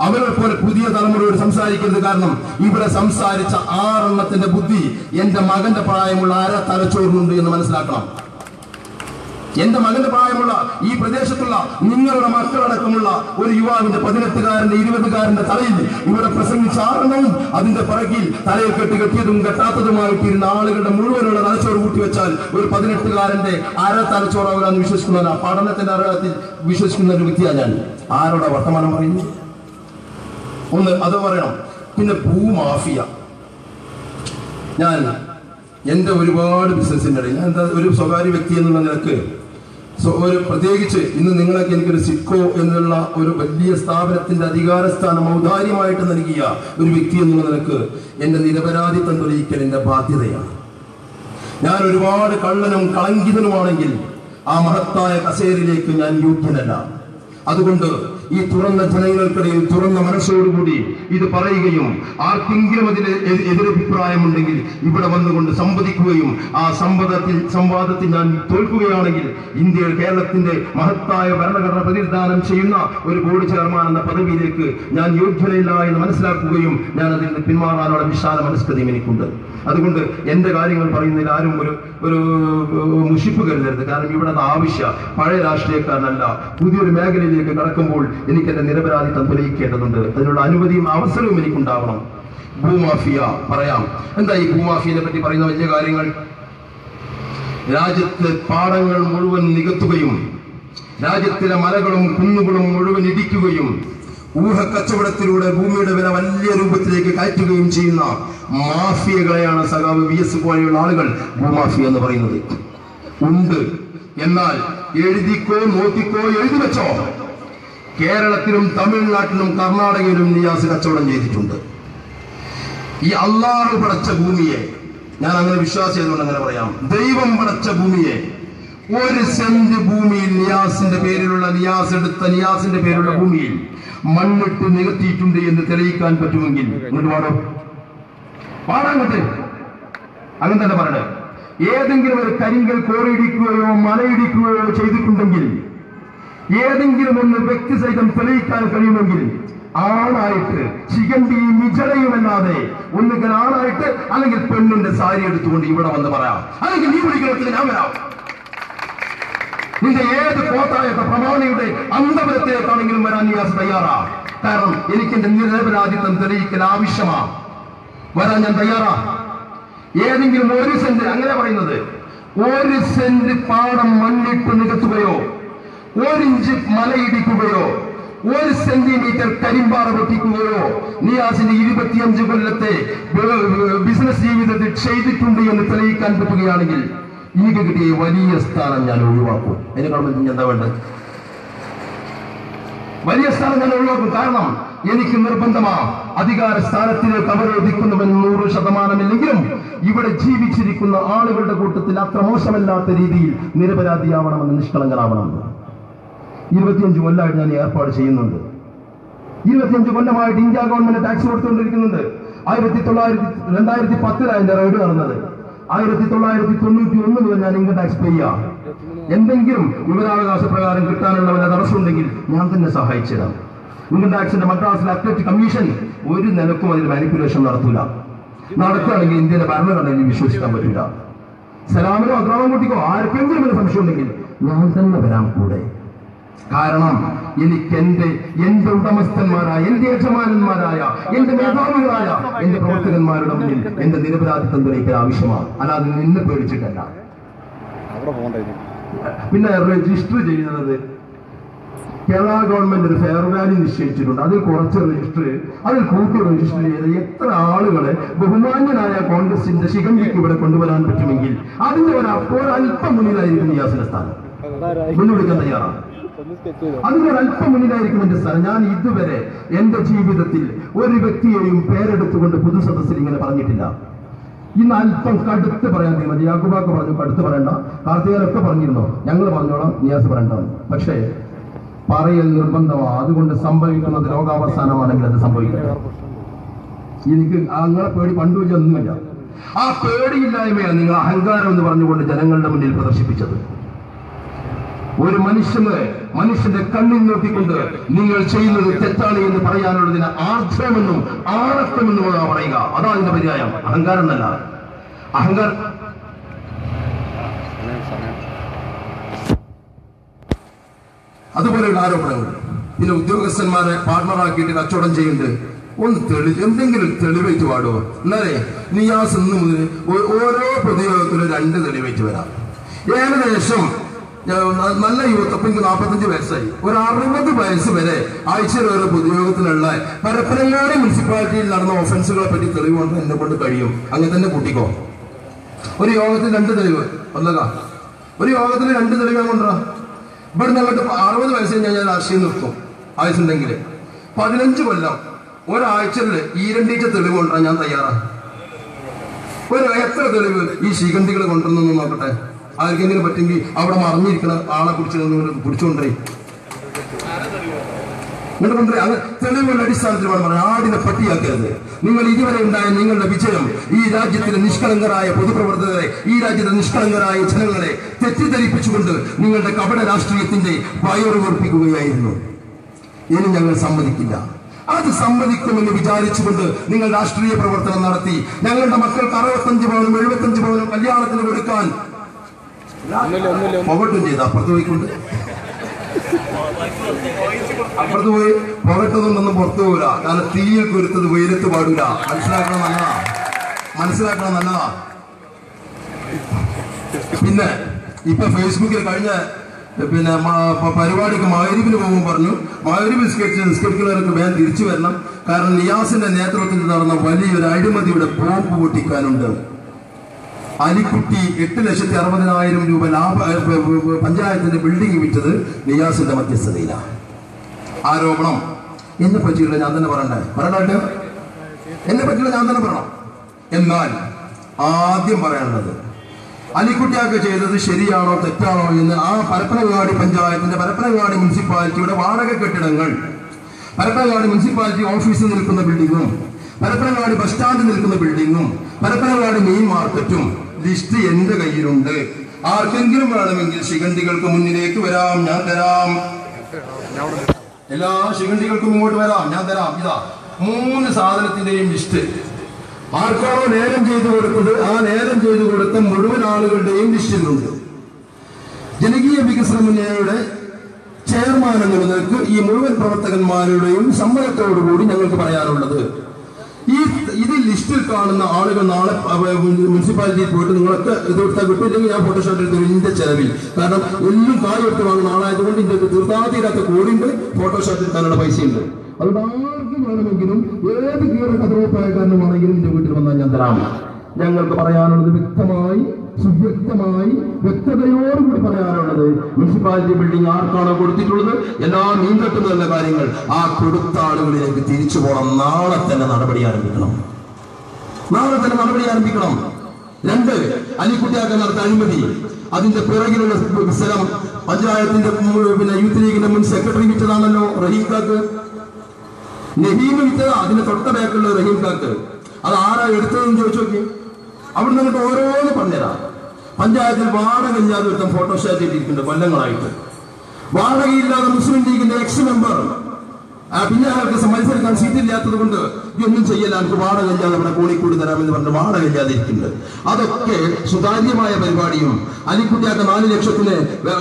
അവരെ പോലെ പുതിയ തലമുറയോട് സംസാരിക്കരുത്. കാരണം ഇവിടെ സംസാരിച്ച 6 എണ്ണത്തിന്റെ ബുദ്ധി എന്റെ മകന്റെ പ്രായമുള്ള തലച്ചോറിനുണ്ട് എന്ന് മനസ്സിലാക്കണം. എന്റെ മകന്റെ പ്രായമുള്ള ഈ പ്രദേശത്തുള്ള നിങ്ങളുടെ മക്കളടക്കമുള്ള ഒരു യുവാവിന്റെ 18കാരന്റെ 20കാരന്റെ തലയിൽ ഇവിടെ പ്രസംഗിച്ച 6 എണ്ണവും അതിന്റെ പിറകിൽ തലയിൽ കെട്ടിയതും കെട്ടാത്തതുമായിട്ടിരുന്ന ആളുകളുടെ മുഴുവനുള്ള തലച്ചോറ് കൂട്ടിവെച്ചാൽ ഒരു 18കാരന്റെ തലച്ചോറാവരാന്ന് വിശ്വസിക്കുന്നവനാ. പഠനത്തിന്റെ അർഹത്തിൽ വിശ്വസിക്കുന്ന ഒരു വ്യക്തിയാണ് ഞാൻ. ആരോടാ വർത്തമാനം പറയുന്നു? ഒന്ന് അത് പറയണം. പിന്നെ ഭൂമാഫിയ. ഞാൻ എന്റെ ഒരുപാട് ബിസിനസിന്റെ ഇടയിൽ ഞാൻ ഒരു സ്വകാര്യ വ്യക്തി എന്നുള്ള നിലക്ക് പ്രത്യേകിച്ച് ഇന്ന് നിങ്ങളൊക്കെ എനിക്കൊരു സിഡ്കോ എന്നുള്ള ഒരു വലിയ സ്ഥാപനത്തിന്റെ അധികാരസ്ഥാനം ഔദാര്യമായിട്ട് നൽകിയ ഒരു വ്യക്തി എന്നുള്ള നിലക്ക് എന്റെ നിരപരാധിത്വം തെളിയിക്കൽ എന്റെ ബാധ്യതയാണ്. ഞാൻ ഒരുപാട് കള്ളനും കളങ്കിതനുമാണെങ്കിൽ ആ മഹത്തായ കസേരയിലേക്ക് ഞാൻ യോഗ്യനല്ല. അതുകൊണ്ട് ഈ തുറന്ന ജനങ്ങൾക്കിടയിൽ തുറന്ന മനസ്സോടുകൂടി ഇത് പറയുകയും ആർക്കെങ്കിലും അതിൽ എതിരഭിപ്രായമുണ്ടെങ്കിൽ ഇവിടെ വന്നുകൊണ്ട് സംവദിക്കുകയും ആ സംവാദത്തിൽ ഞാൻ തോൽക്കുകയാണെങ്കിൽ ഇന്ത്യയിൽ കേരളത്തിന്റെ മഹത്തായ ഭരണഘടന പ്രതിനിധാനം ചെയ്യുന്ന ഒരു ബോർഡ് ചെയർമാൻ എന്ന പദവിയിലേക്ക് ഞാൻ യോഗ്യതയില്ല എന്ന് മനസ്സിലാക്കുകയും ഞാൻ അതിൽ നിന്ന് പിന്മാറാനുള്ള വിശാല മനസ്കതയും എനിക്കുണ്ട്. അതുകൊണ്ട് എന്റെ കാര്യങ്ങൾ പറയുന്നതിൽ ആരും ഒരു മുഷിപ്പ് കരുതരുത്. കാരണം ഇവിടെ ആവശ്യം പഴയ രാഷ്ട്രീയക്കാരനല്ല. പുതിയൊരു മേഖലയിലേക്ക് കടക്കുമ്പോൾ എനിക്ക് എന്റെ നിരപരാധിത്വം തെളിയിക്കേണ്ടതുണ്ട്. അതിനുള്ള അനുമതിയും അവസരവും എനിക്കുണ്ടാവണം. ഭൂമാഫിയ പറയാം. എന്താ ഈ ഭൂമാഫിയനെ പറ്റി പറയുന്ന വലിയ കാര്യങ്ങൾ? രാജ്യത്തെ പാടങ്ങൾ മുഴുവൻ നികത്തുകയും രാജ്യത്തിലെ മലകളും കുന്നുകളും മുഴുവൻ ഇടിക്കുകയും ഊഹക്കച്ചവടത്തിലൂടെ ഭൂമിയുടെ വില വലിയ രൂപത്തിലേക്ക് കയറ്റുകയും ചെയ്യുന്ന മാഫിയകളെയാണ് സഖാവ് VS പോലെയുള്ള ആളുകൾ ഭൂമാഫിയ എന്ന് പറയുന്നത്. ഉണ്ട്. എന്നാൽ എഴുതിക്കോ, നോക്കിക്കോ, എഴുതി വെച്ചോ, കേരളത്തിലും തമിഴ്നാട്ടിലും കർണാടകയിലും നിയാസ് കച്ചവടം ചെയ്തിട്ടുണ്ട്. ഈ അള്ളാഹു പടച്ച ഭൂമിയെ, ഞാൻ അങ്ങനെ വിശ്വാസിയായതുകൊണ്ട് അങ്ങനെ പറയാം, ദൈവം പടച്ച ഭൂമിയെ 1 സെന്റ് ഭൂമിയിൽ നിയാസിന്റെ പേരിലുള്ള ഭൂമിയിൽ മണ്ണിട്ട് നികത്തിയിട്ടുണ്ട് എന്ന് തെളിയിക്കാൻ പറ്റുമെങ്കിൽ ഇങ്ങോട്ട് പാടാങ്ങോട്ട് അങ്ങനെ തന്നെ പറയണേ. ഏതെങ്കിലും ഒരു കരിങ്കൽ കോറിയിടിക്കുകയോ മലയിടിക്കുകയോ ചെയ്തിട്ടുണ്ടെങ്കിൽ ഏതെങ്കിലും ഒന്ന് വ്യക്തിസഹിതം തെളിയിക്കാൻ കഴിയുമെങ്കിൽ ആണായിട്ട് ചികന്തിയും മിജടയുമല്ലാതെ ഒന്നുകിൽ ആണായിട്ട് അല്ലെങ്കിൽ പെണ്ണിന്റെ സാരി എടുത്തുകൊണ്ട് ഇവിടെ വന്ന് പറയാം, അല്ലെങ്കിൽ നീ വിളിക്കണത്തിൽ ഞാൻ വരാം. നിന്റെ ഏത് കോത്തായത്തെ പ്രമാണിയുടെ അന്തപുരത്തിലേക്കാണെങ്കിലും വരാൻ നിയാസ് തയ്യാറാ. കാരണം എനിക്ക് എന്റെ നിരപരാധിത്വം തെളിയിക്കൽ ആവശ്യമാ. വരാൻ ഞാൻ തയ്യാറാ. ഏതെങ്കിലും 1 സെന്റ്, അങ്ങനെ പറയുന്നത് 1 സെന്റ് പാടം മണ്ണിട്ട് നികത്തുകയോ 1 ഇഞ്ച് മലയിടിക്കുകയോ 1 സെന്റിമീറ്റർ കരിമ്പാറ പൊട്ടിക്കുകയോ നിയാസിന്റെ 25 കൊല്ലത്തെ ബിസിനസ് ജീവിതത്തിൽ ചെയ്തിട്ടുണ്ട് എന്ന് തെളിയിക്കാൻ പറ്റുകയാണെങ്കിൽ എനിക്ക് കിട്ടിയ വലിയ സ്ഥാനം ഞാൻ ഒഴിവാക്കും. അതിനേക്കാൾ എന്താ വേണ്ടത്? വലിയ സ്ഥാനം ഞാൻ ഒഴിവാക്കും. കാരണം എനിക്ക് നിർബന്ധമാ. അധികാര സ്ഥാനത്തിലേക്ക് അവരോധിക്കുന്നവൻ 100%, ഇവിടെ ജീവിച്ചിരിക്കുന്ന ആളുകളുടെ കൂട്ടത്തിൽ അത്ര മോശമല്ലാത്ത രീതിയിൽ നിരപരാധിയാവണമെന്ന്, നിഷ്കളങ്കനാവണമെന്ന്. 25 കൊല്ലമായിട്ട് ഞാൻ ഏർപ്പാട് ചെയ്യുന്നുണ്ട്. 25 കൊല്ലമായിട്ട് ഇന്ത്യ ഗവൺമെന്റ് ടാക്സ് കൊടുത്തുകൊണ്ടിരിക്കുന്നുണ്ട്. 2010 അതിന്റെ റെയ്ഡ് നടന്നത്. 1991 മുതൽ ഞാൻ ഇൻകം ടാക്സ് പേ ചെയ്യാം. എന്തെങ്കിലും വിവരാവകാശ പ്രകാരം കിട്ടാനുള്ള വല്ല തടസ്സമുണ്ടെങ്കിൽ ഞാൻ തന്നെ സഹായിച്ചിടാം. ഇൻകം ടാക്സിന്റെ മദ്രാസിലെ അത്ലറ്റ് കമ്മീഷൻ ഒരു നിലക്കും അതിൽ മാനിപ്പുലേഷൻ നടത്തൂല. നടത്തുകയാണെങ്കിൽ ഇന്ത്യയിലെ ഭരണഘടനയിൽ വിശ്വസിക്കാൻ പറ്റില്ല. സലാമിനോ അക്രമംകുട്ടിക്കോ ആർക്കെങ്കിലും ഒരു സംശയം ഉണ്ടെങ്കിൽ ഞാൻ തന്നെ വരാം കൂടെ. കാരണം എനിക്ക് എന്റെ ഉടമസ്ഥന്മാരായ, എന്റെ യജമാനന്മാരായ, എന്റെ മേധാവികളായ എന്റെ പ്രവർത്തകന്മാരുടെ മുന്നിൽ എന്റെ നിരപരാധിത്വം തെളിയിക്കാൻ ആവശ്യമാണ്. അല്ലാതെ നിന്നെ പേടിച്ചിട്ടല്ല. പിന്നെ രജിസ്റ്റർ ചെയ്യുന്നത് കേരള ഗവൺമെന്റ് ഒരു ഫെയർ വാല്യൂ നിശ്ചയിച്ചിട്ടുണ്ട്. അതിൽ കുറച്ച് രജിസ്റ്റർ, അതിൽ കൂട്ടി രജിസ്റ്റർ ചെയ്ത് എത്ര ആളുകളെ ബഹുമാന്യനായ കോൺഗ്രസിന്റെ ശിഖണ്ഡിക്ക് ഇവിടെ കൊണ്ടുവരാൻ പറ്റുമെങ്കിൽ അതിന്റെ ഒരല്പം മുന്നിലായിരിക്കും നിയാസിന്റെ സ്ഥാനം. മുൻപിടിക്കാൻ തയ്യാറാണ്. അതിനൊരല്പം മുന്നിലായിരിക്കും എന്റെ സ്ഥാനം. ഞാൻ ഇതുവരെ എന്റെ ജീവിതത്തിൽ ഒരു വ്യക്തിയെയും പേരെടുത്തുകൊണ്ട് പൊതുസദസ്സിൽ ഇങ്ങനെ പറഞ്ഞിട്ടില്ല. ഇന്ന് അല്പം കടുത്ത് പറയാൻ തീരുമാനിച്ചു. യാക്കൂബാക്ക് പറഞ്ഞു കടുത്ത് പറയണ്ട, കാർത്തികനൊക്കെ പറഞ്ഞിരുന്നോ, ഞങ്ങൾ പറഞ്ഞോളാം, നിയാസ് പറയണ്ട. പക്ഷേ പറയൽ നിർബന്ധമാണ്. അതുകൊണ്ട് സംഭവിക്കുന്നത് ലോകാവസാനമാണെങ്കിൽ അത് സംഭവിക്കട്ടെ. എനിക്ക് നിങ്ങളെ പേടി പണ്ടുമില്ല, ഒന്നുമില്ല. ആ പേടിയില്ലായ്മയാണ് നിങ്ങൾ അഹങ്കാരം എന്ന് പറഞ്ഞുകൊണ്ട് ജനങ്ങളുടെ മുന്നിൽ പ്രദർശിപ്പിച്ചത്. ഒരു മനുഷ്യന്റെ കണ്ണിൽ നോക്കിക്കൊണ്ട് നിങ്ങൾ ചെയ്യുന്നത് തെറ്റാണ് എന്ന് പറയാനുള്ളതിന് ആർദ്രമെന്നും ആഴത്വമെന്നും പറയുക. അതാണ് അതിന്റെ പര്യായം. അഹങ്കാരം എന്നല്ല. അഹങ്കാരം അതുപോലെയുള്ള ആരോപണങ്ങൾ. പിന്നെ ഉദ്യോഗസ്ഥന്മാരെ പാർട്ണറാക്കിയിട്ട് കച്ചവടം ചെയ്യുന്നുണ്ട്. ഒന്ന് എന്തെങ്കിലും തെളിവേറ്റ് പാടുമോ? എന്നാലേ നിയാസ് ഇന്ന് മുതൽ ഓരോ പൊതുയോഗത്തിലും 2 തെളിവേറ്റ് വരാം. ഏകദേശം നല്ല യുവത്ത്, അപ്പൊ എനിക്ക് 45 വയസ്സായി. ഒരു 60 വയസ്സ് വരെ ആഴ്ചയിൽ ഓരോ പൊതുയോഗത്തിലുള്ള പരപ്പനങ്ങാടി മുനിസിപ്പാലിറ്റിയിൽ നടന്ന ഓഫൻസുകളെ പറ്റി തെളിവ് കൊണ്ട് എന്നെ കൊണ്ട് കഴിയും. അങ്ങനെ തന്നെ കൂട്ടിക്കോ. ഒരു യോഗത്തിൽ 2 തെളിവ് ഒന്നല്ല, ഒരു യോഗത്തിൽ 2 തെളിവ് കൊണ്ടുവരാ. ഇവിടെ ഞങ്ങൾക്ക് 60 വയസ്സ് കഴിഞ്ഞാൽ ഞാൻ രാഷ്ട്രീയം നിർത്തും. ആയുസുണ്ടെങ്കിൽ 15 കൊല്ലം ഒരാഴ്ചയിൽ ഈ 2 തെളിവ് കൊണ്ടുവരാൻ ഞാൻ തയ്യാറാണ്. എത്ര തെളിവ് ഈ ശിഖണ്ഡികൾ കൊണ്ടുവന്നു നോക്കട്ടെ. ആർക്കെങ്കിലും പറ്റുമെങ്കിൽ അവിടെ മറിഞ്ഞിരിക്കണ ആളെ പിടിച്ചുകൊണ്ടേ അങ്ങനെ തെളിവുകളുടെ അടിസ്ഥാനത്തിൽ വേണം പറയാം. ആടിനെ പട്ടിയാക്കരുത്. നിങ്ങൾ ഇതുവരെ ഉണ്ടായ നിങ്ങളുടെ വിജയം ഈ രാജ്യത്തിലെ നിഷ്കളങ്കരായ പൊതുപ്രവർത്തകരെ, ഈ രാജ്യത്തെ നിഷ്കളങ്കരായ ജനങ്ങളെ തെറ്റിദ്ധരിപ്പിച്ചുകൊണ്ട് നിങ്ങളുടെ കപട രാഷ്ട്രീയത്തിന്റെ വയറുവർപ്പിക്കുകയായിരുന്നു. ഇനി ഞങ്ങൾ സമ്മതിക്കില്ല. അത് സമ്മതിക്കുമെന്ന് വിചാരിച്ചുകൊണ്ട് നിങ്ങൾ രാഷ്ട്രീയ പ്രവർത്തനം നടത്തി. ഞങ്ങളുടെ മക്കൾക്ക് 65 പവനും 75 പവനും കല്യാണത്തിന് കൊടുക്കാൻ പുകട്ടും ചെയ്ത് അപ്പുറത്ത് പോയിക്കൊണ്ട് അപ്പുറത്ത് പോയി പുകട്ടതൊന്നും പുറത്തു പോകില്ല. കാരണം തീയിൽ കുരുത്തത് വെയിലത്ത് പാടില്ല. മനസ്സിലാക്കണം നല്ലതാ. പിന്നെ ഇപ്പൊ ഫേസ്ബുക്കിൽ കഴിഞ്ഞ പരിപാടിക്ക് മഗ്‌രിബിന് പോകുമ്പോൾ പറഞ്ഞു, മഗ്‌രിബ് നിസ്കരിക്കുന്നവർക്ക് വേഗം തിരിച്ചു വരണം. കാരണം നിയാസിന്റെ നേതൃത്വത്തിൽ നടന്ന വലിയൊരു അഴിമതിയുടെ ബോംബ് പൊട്ടിക്കാനുണ്ട്. അലിക്കുട്ടി 8,60,000 രൂപ പഞ്ചായത്തിന്റെ ബിൽഡിംഗ് വിറ്റത് നിയാസിന്റെ മധ്യസ്ഥതയിലാണ്. ആരോപണം എന്നെ പറ്റിയുള്ള ഞാൻ തന്നെ പറയണ്ടേ? എന്നെ പറ്റിയുള്ള ഞാൻ തന്നെ പറയണം. എന്നാൽ ആദ്യം പറയാനുള്ളത് അലിക്കുട്ടിയാക്ക് ചെയ്തത് ശരിയാണോ തെറ്റാണോ എന്ന് ആ പരപ്പനങ്ങാടി പഞ്ചായത്തിന്റെ, പരപ്പനങ്ങാടി മുനിസിപ്പാലിറ്റിയുടെ വാടക കെട്ടിടങ്ങൾ, പരപ്പനങ്ങാടി മുനിസിപ്പാലിറ്റി ഓഫീസിൽ നിൽക്കുന്ന ബിൽഡിങ്ങും, പരപ്പനങ്ങാടി ബസ് സ്റ്റാൻഡിൽ നിൽക്കുന്ന ബിൽഡിങ്ങും, പരപ്പനങ്ങാടി മെയിൻ മാർക്കറ്റും ലിസ്റ്റ് എന്റെ കയ്യിലുണ്ട്. ആർക്കെങ്കിലും വേണമെങ്കിൽ ശിഖണ്ഡികൾക്ക് മുന്നിലേക്ക് വരാം, ഞാൻ തരാം. എല്ലാ ശിഖണ്ഡികൾക്കും ഇങ്ങോട്ട് വരാം, ഞാൻ തരാം. ഇതാ 3 സാധനത്തിന്റെയും ലിസ്റ്റ്. ആർക്കാണോ ലേലം ചെയ്തു കൊടുത്തത് ആ ലേലം ചെയ്തു കൊടുത്ത മുഴുവൻ ആളുകളുടെയും ലിസ്റ്റിലുണ്ട്. ജനകീയ വികസന മുന്നണിയുടെ ചെയർമാൻ എന്ന നിലക്ക് ഈ മുഴുവൻ പ്രവർത്തകന്മാരുടെയും സമ്മതത്തോടുകൂടി ഞങ്ങൾക്ക് പറയാനുള്ളത്, ഇത് ലിസ്റ്റിൽ കാണുന്ന ആളുകൾ നാളെ മുനിസിപ്പാലിറ്റിയിൽ പോയിട്ട് നിങ്ങളൊക്കെ ഇത് കൊടുത്താൽ കിട്ടില്ലെങ്കിൽ ഞാൻ ഫോട്ടോഷോട്ട് എടുത്തു ഇതിന്റെ ചെലവിൽ. കാരണം എല്ലാം കായെടുത്ത് വാങ്ങുന്ന ആളായതുകൊണ്ട് ഇതിന്റെ തീർത്താതീരാത്ത കോടിയുണ്ട്, ഫോട്ടോഷോട്ട് എടുക്കാനുള്ള പൈസയുണ്ട്. അതുകൊണ്ട് ആർക്കും വേണമെങ്കിലും ഏത് കീറ കഥവപ്പായക്കാരനും വേണമെങ്കിലും എന്റെ വീട്ടിൽ വന്നാൽ ഞാൻ തരാം. ഞങ്ങൾക്ക് പറയാനുള്ളത് വ്യക്തമായി, സുവ്യക്തമായി, വ്യക്തതയോടുകൂടി പറയാനുള്ളത്, മുനിസിപ്പാലിറ്റി ബിൽഡിംഗ് ആർക്കാണോ കൊടുത്തിട്ടുള്ളത് എല്ലാം നീന്തട്ടുന്ന കാര്യങ്ങൾ ആ കൊടുത്ത ആളുകളിലേക്ക് തിരിച്ചു പോകണം. നാളെ തന്നെ നടപടി ആരംഭിക്കണം. 2, അലിക്കുട്ടിയാക്ക നടത്ത അഴിമതി. അതിന്റെ പിറകിലുള്ള സ്ഥലം പഞ്ചായത്തിന്റെ യൂത്ത് ലീഗിന്റെ മുൻ സെക്രട്ടറി വിറ്റതാണല്ലോ റഹീം കാക്ക്. നഹീം വിറ്റത് അതിന്റെ തൊട്ട ബാക്കുള്ള റഹീം കാക്ക്. അത് ആരാ എടുത്തതെന്ന് ചോദിച്ചു നോക്കി. അവിടെ നിന്നിട്ട് ഓരോന്ന് പറഞ്ഞുതരാം. പഞ്ചായത്തിൽ വാടകയില്ലാതെ ഒരുത്തം ഫോട്ടോസ്റ്റാറ്റ് ചെയ്തിരിക്കുന്നുണ്ട് കൊല്ലങ്ങളായിട്ട്. വാടകയില്ലാതെ മുസ്ലിം ലീഗിന്റെ എക്സ് മെമ്പർ പിന്നെ അവർക്ക് മത്സരിക്കാൻ സീറ്റില്ലാത്തത് കൊണ്ട് ഇതൊന്നും ചെയ്യല്ല, നമുക്ക് വാടകയില്ലാതെ നമ്മുടെ കോഴിക്കോട് തരാമെന്ന് പറഞ്ഞ് വാടകയില്ലാതെ ഇരിക്കുന്നുണ്ട്. അതൊക്കെ സുതാര്യമായ പരിപാടിയും. അലിക്കുട്ടിയാക്ക 4 ലക്ഷത്തിന്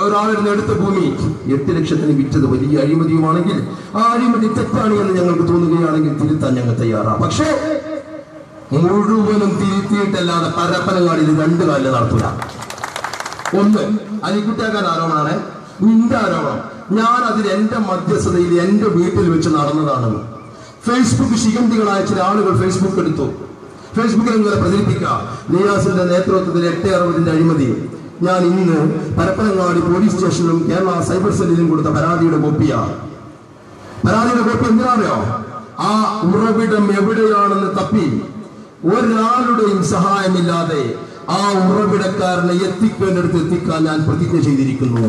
ഒരാളിരുന്ന് എടുത്ത ഭൂമി 8 ലക്ഷത്തിന് വിറ്റത് വലിയ അഴിമതിയുമാണെങ്കിൽ ആ അഴിമതി തെറ്റാണ് എന്ന് ഞങ്ങൾക്ക് തോന്നുകയാണെങ്കിൽ തിരുത്താൻ ഞങ്ങൾ തയ്യാറാണ്. പക്ഷേ മുഴുവനും തിരുത്തിയിട്ടല്ലാതെ പരപ്പനങ്ങാടിയിൽ 2 കാലിൽ നടത്തൂല. 1 അലിക്കുട്ടിയാക്കാൻ ആരോപണമാണ്, നിന്റെ ആരോപണം. ഞാൻ അതിൽ എന്റെ മധ്യസ്ഥതയിൽ എന്റെ വീട്ടിൽ വെച്ച് നടന്നതാണ്. ഫേസ്ബുക്ക് ശിഖണ്ഡികളായ ചില ആളുകൾ ഫേസ്ബുക്ക് എടുത്തു. ഫേസ്ബുക്കിൽ ഇങ്ങനെ പ്രചരിപ്പിക്കുക, നിയാസിന്റെ നേതൃത്വത്തിൽ 860 അഴിമതി. ഞാൻ ഇന്ന് പരപ്പനങ്ങാടി പോലീസ് സ്റ്റേഷനിലും കേരള സൈബർ സെല്ലിലും കൊടുത്ത പരാതിയുടെ കോപ്പിയാണ്. പരാതിയുടെ കോപ്പി എന്തിനാണോ? ആ ഉറവിടം എവിടെയാണെന്ന് തപ്പി ഒരാളുടെയും സഹായമില്ലാതെ ആ ഉറവിടക്കാരനെ എത്തിക്കേണ്ടടുത്ത് എത്തിക്കാൻ ഞാൻ പ്രതിജ്ഞ ചെയ്തിരിക്കുന്നു.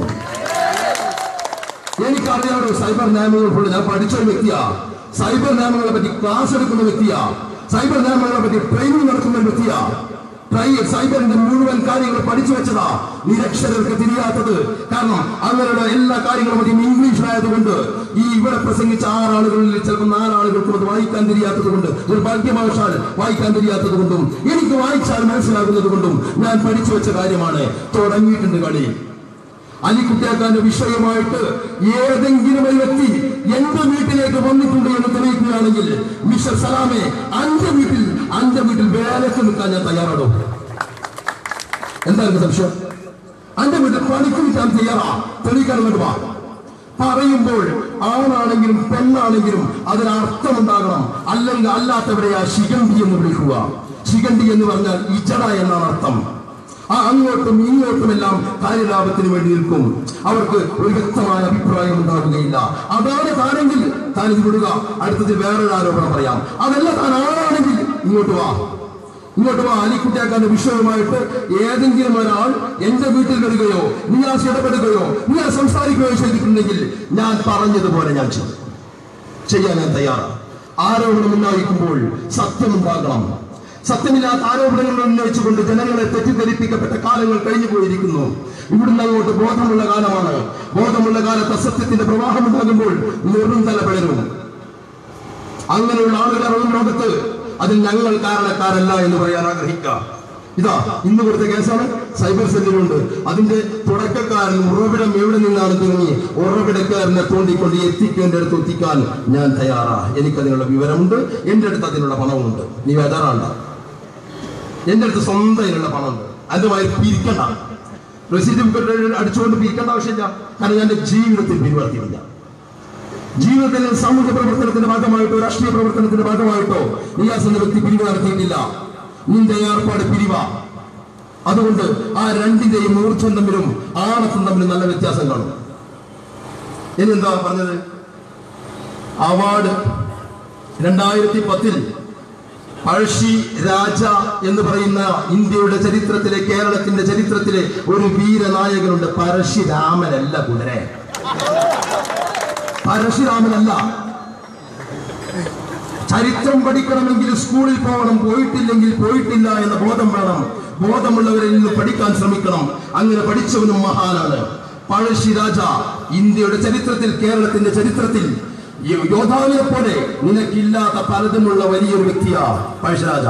എനിക്കറിയാമോ സൈബർ നിയമങ്ങൾ ഫുള്ള്. ഞാൻ പഠിച്ച ഒരു വ്യക്തിയാ. സൈബർ നിയമങ്ങളെ പറ്റി ക്ലാസ് എടുക്കുന്ന വ്യക്തിയാ. സൈബർ നിയമങ്ങളെ പറ്റി ട്രെയിനിങ് നടക്കുന്ന വ്യക്തിയാ. സൈബറിന്റെ മുഴുവൻ കാര്യങ്ങൾ പഠിച്ചു വെച്ചതാ. നിരക്ഷരർക്ക് തിരിയാത്തത്. കാരണം അങ്ങനെയുള്ള എല്ലാ കാര്യങ്ങളും അധികം ഇംഗ്ലീഷിലായതുകൊണ്ട് ഈ ഇവിടെ പ്രസംഗിച്ച 6 ആളുകളിൽ ചിലപ്പോൾ 4 ആളുകൾക്കും അത് വായിക്കാൻ തിരിയാത്തത് കൊണ്ട്, ഒരു ഭാഗ്യവശാൽ വായിക്കാൻ തിരിയാത്തത് കൊണ്ടും എനിക്ക് വായിച്ചാൽ മനസ്സിലാകുന്നത് കൊണ്ടും ഞാൻ പഠിച്ചു വെച്ച കാര്യമാണ്. തുടങ്ങിയിട്ടുണ്ട് കളി. അലിക്കുട്ടിയാക്കാന്റെ വിഷയമായിട്ട് ഏതെങ്കിലും ഒരു വ്യക്തി എന്റെ വീട്ടിലേക്ക് വന്നിട്ടുണ്ട് എന്ന് തെളിയിക്കുകയാണെങ്കിൽ മിസ്റ്റർ സലാമെ അന്റെ വീട്ടിൽ വേലക്ക് നിൽക്കാൻ ഞാൻ തയ്യാറാണോ? എന്തായിരുന്നു സംശയം? അന്റെ വീട്ടിൽ പണിക്ക് നിൽക്കാൻ തയ്യാറാ? തെളിയിക്കാൻ വേണ്ടുവാ. പറയുമ്പോൾ ആണാണെങ്കിലും പെണ്ണാണെങ്കിലും അതിനർത്ഥമുണ്ടാകണം. അല്ലെങ്കിൽ അല്ലാത്തവരെയാ ശിഖണ്ഡി എന്ന് വിളിക്കുക. ശിഖണ്ഡി എന്ന് പറഞ്ഞാൽ ഇജട എന്നാണ് അർത്ഥം. അങ്ങോട്ടും ഇങ്ങോട്ടുമെല്ലാം കാര്യലാഭത്തിന് വേണ്ടി നിൽക്കും. അവർക്ക് ഒരു വ്യക്തമായ അഭിപ്രായം ഉണ്ടാകുകയില്ല. അതാണ് താനെങ്കിൽ താൻ ഇത് വിടുക, അടുത്തതിൽ വേറൊരു ആരോപണം പറയാം. അതല്ല താൻ ആരാണെങ്കിൽ ഇങ്ങോട്ട് വാ. അലിക്കുട്ടിയാക്കാന്റെ വിഷയവുമായിട്ട് ഏതെങ്കിലും ഒരാൾ എന്റെ വീട്ടിൽ വരികയോ നിയാസ് ഇടപെടുകയോ നിയാസ് സംസാരിക്കുകയോ ചെയ്തിട്ടുണ്ടെങ്കിൽ ഞാൻ പറഞ്ഞതുപോലെ ഞാൻ ചെയ്യാൻ ഞാൻ തയ്യാറാണ്. ആരോപണം ഉന്നയിക്കുമ്പോൾ സത്യമുണ്ടാകണം. സത്യമില്ലാത്ത ആരോപണങ്ങൾ ഉന്നയിച്ചുകൊണ്ട് ജനങ്ങളെ തെറ്റിദ്ധരിപ്പിക്കപ്പെട്ട കാലങ്ങൾ കഴിഞ്ഞു പോയിരിക്കുന്നു. ഇവിടുന്ന് അങ്ങോട്ട് ബോധമുള്ള കാലമാണ്. ബോധമുള്ള കാലത്ത് അസത്യത്തിന്റെ പ്രവാഹം ഉണ്ടാകുമ്പോൾ നെറുന്തല പിളരും. അങ്ങനെയുള്ള ആളുകളെ ലോകത്ത് അതിൽ ഞങ്ങൾ കാരണക്കാരല്ല എന്ന് പറയാൻ ആഗ്രഹിക്കാം. ഇതാ ഇന്ന് കൊടുത്ത കേസാണ്. സൈബർ സെല്ലിലുണ്ട്. അതിന്റെ തുടക്കക്കാരൻ ഉറവിടം എവിടെ നിന്നാണ് തുടങ്ങി ഉറവിടക്കാരനെ തോണ്ടിക്കൊണ്ട് എത്തിക്കേണ്ടടുത്ത് എത്തിക്കാൻ ഞാൻ തയ്യാറാ. എനിക്കതിനുള്ള വിവരമുണ്ട്. എന്റെ അടുത്ത് അതിനുള്ള പണമുണ്ട്. നീ വേദാറാണ്ട. എന്റെ അടുത്ത് സ്വന്തം അതിനുള്ള പണമുണ്ട്. അതുമായി പിരിക്കണ്ട. റെസിഡന്റ് അടിച്ചുകൊണ്ട് പിരിക്കേണ്ട ആവശ്യമില്ല. കാരണം ഞാൻ എന്റെ ജീവിതത്തിൽ പിരിവർത്തിയില്ല. ജീവിതത്തിൽ സാമൂഹ്യ പ്രവർത്തനത്തിന്റെ ഭാഗമായിട്ടോ രാഷ്ട്രീയ പ്രവർത്തനത്തിന്റെ ഭാഗമായിട്ടോ നിയാസ് എന്ന വ്യക്തി പിരിവ് നടത്തിയിട്ടില്ല. നിന്റെ ഏർപ്പാട് പിരിവ. അതുകൊണ്ട് ആ രണ്ടിന്റെയും ഊർജ്ജം തമ്മിലും ആണത്തും തമ്മിലും നല്ല വ്യത്യാസം കാണും. ഇനി എന്താ പറഞ്ഞത്? അവാർഡ് 2010 പഴശ്ശി രാജ എന്ന് പറയുന്ന ഇന്ത്യയുടെ ചരിത്രത്തിലെ കേരളത്തിന്റെ ചരിത്രത്തിലെ ഒരു വീരനായകനുണ്ട്. പരശുരാമനല്ല കുതിരെ. പരശുരാമനല്ല. ചരിത്രം പഠിക്കണമെങ്കിൽ സ്കൂളിൽ പോകണം. പോയിട്ടില്ലെങ്കിൽ പോയിട്ടില്ല എന്ന ബോധം വേണം. ബോധമുള്ളവരിൽ നിന്ന് പഠിക്കാൻ ശ്രമിക്കണം. അങ്ങനെ പഠിച്ചവനും മഹാനാണ്. പഴശ്ശി രാജ ഇന്ത്യയുടെ ചരിത്രത്തിൽ കേരളത്തിന്റെ ചരിത്രത്തിൽ യോദ്ധാവിനെ പോലെ നിനക്കില്ലാത്ത പലതുമുള്ള വലിയൊരു വ്യക്തിയാ പഴശ്ശിരാജ.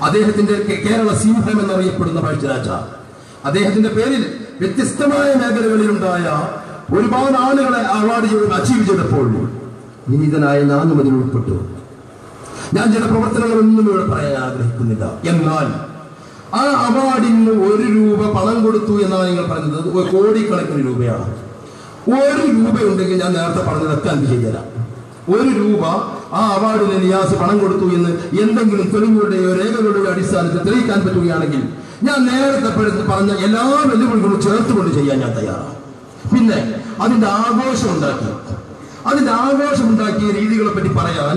അദ്ദേഹത്തിന്റെ കേരള സിംഹം എന്നറിയപ്പെടുന്ന പഴശ്ശിരാജ. അദ്ദേഹത്തിന്റെ പേരിൽ വ്യത്യസ്തമായ മേഖലകളിലുണ്ടായ ഒരുപാട് ആളുകളെ അവാർഡ് അച്ചീവ് ചെയ്തപ്പോൾ വിനീതനായ ഞാനും അതിൽ ഉൾപ്പെട്ടു. ഞാൻ ചില പ്രവർത്തനങ്ങളൊന്നും ഇവിടെ പറയാൻ ആഗ്രഹിക്കുന്നില്ല. എന്നാൽ ആ അവാർഡിന് 1 രൂപ പണം കൊടുത്തു എന്നാണ് നിങ്ങൾ പറഞ്ഞത്. കോടിക്കണക്കിന് രൂപയാണ്. 1 രൂപ ഉണ്ടെങ്കിൽ ഞാൻ നേരത്തെ പറഞ്ഞതൊക്കെ അന്ത് ചെയ്തുതരാം. 1 രൂപ ആ അവാർഡിന് നിയാസ് പണം കൊടുത്തു എന്ന് എന്തെങ്കിലും തെളിവുകളുടെയോ രേഖകളുടെയോ അടിസ്ഥാനത്തിൽ തെളിയിക്കാൻ പറ്റുകയാണെങ്കിൽ ഞാൻ നേരത്തെ പറഞ്ഞ എല്ലാ വെല്ലുവിളികളും ചേർത്തുകൊണ്ട് ചെയ്യാൻ ഞാൻ തയ്യാറാണ്. പിന്നെ അതിന്റെ ആഘോഷമുണ്ടാക്കിയ രീതികളെ പറ്റി പറയാൻ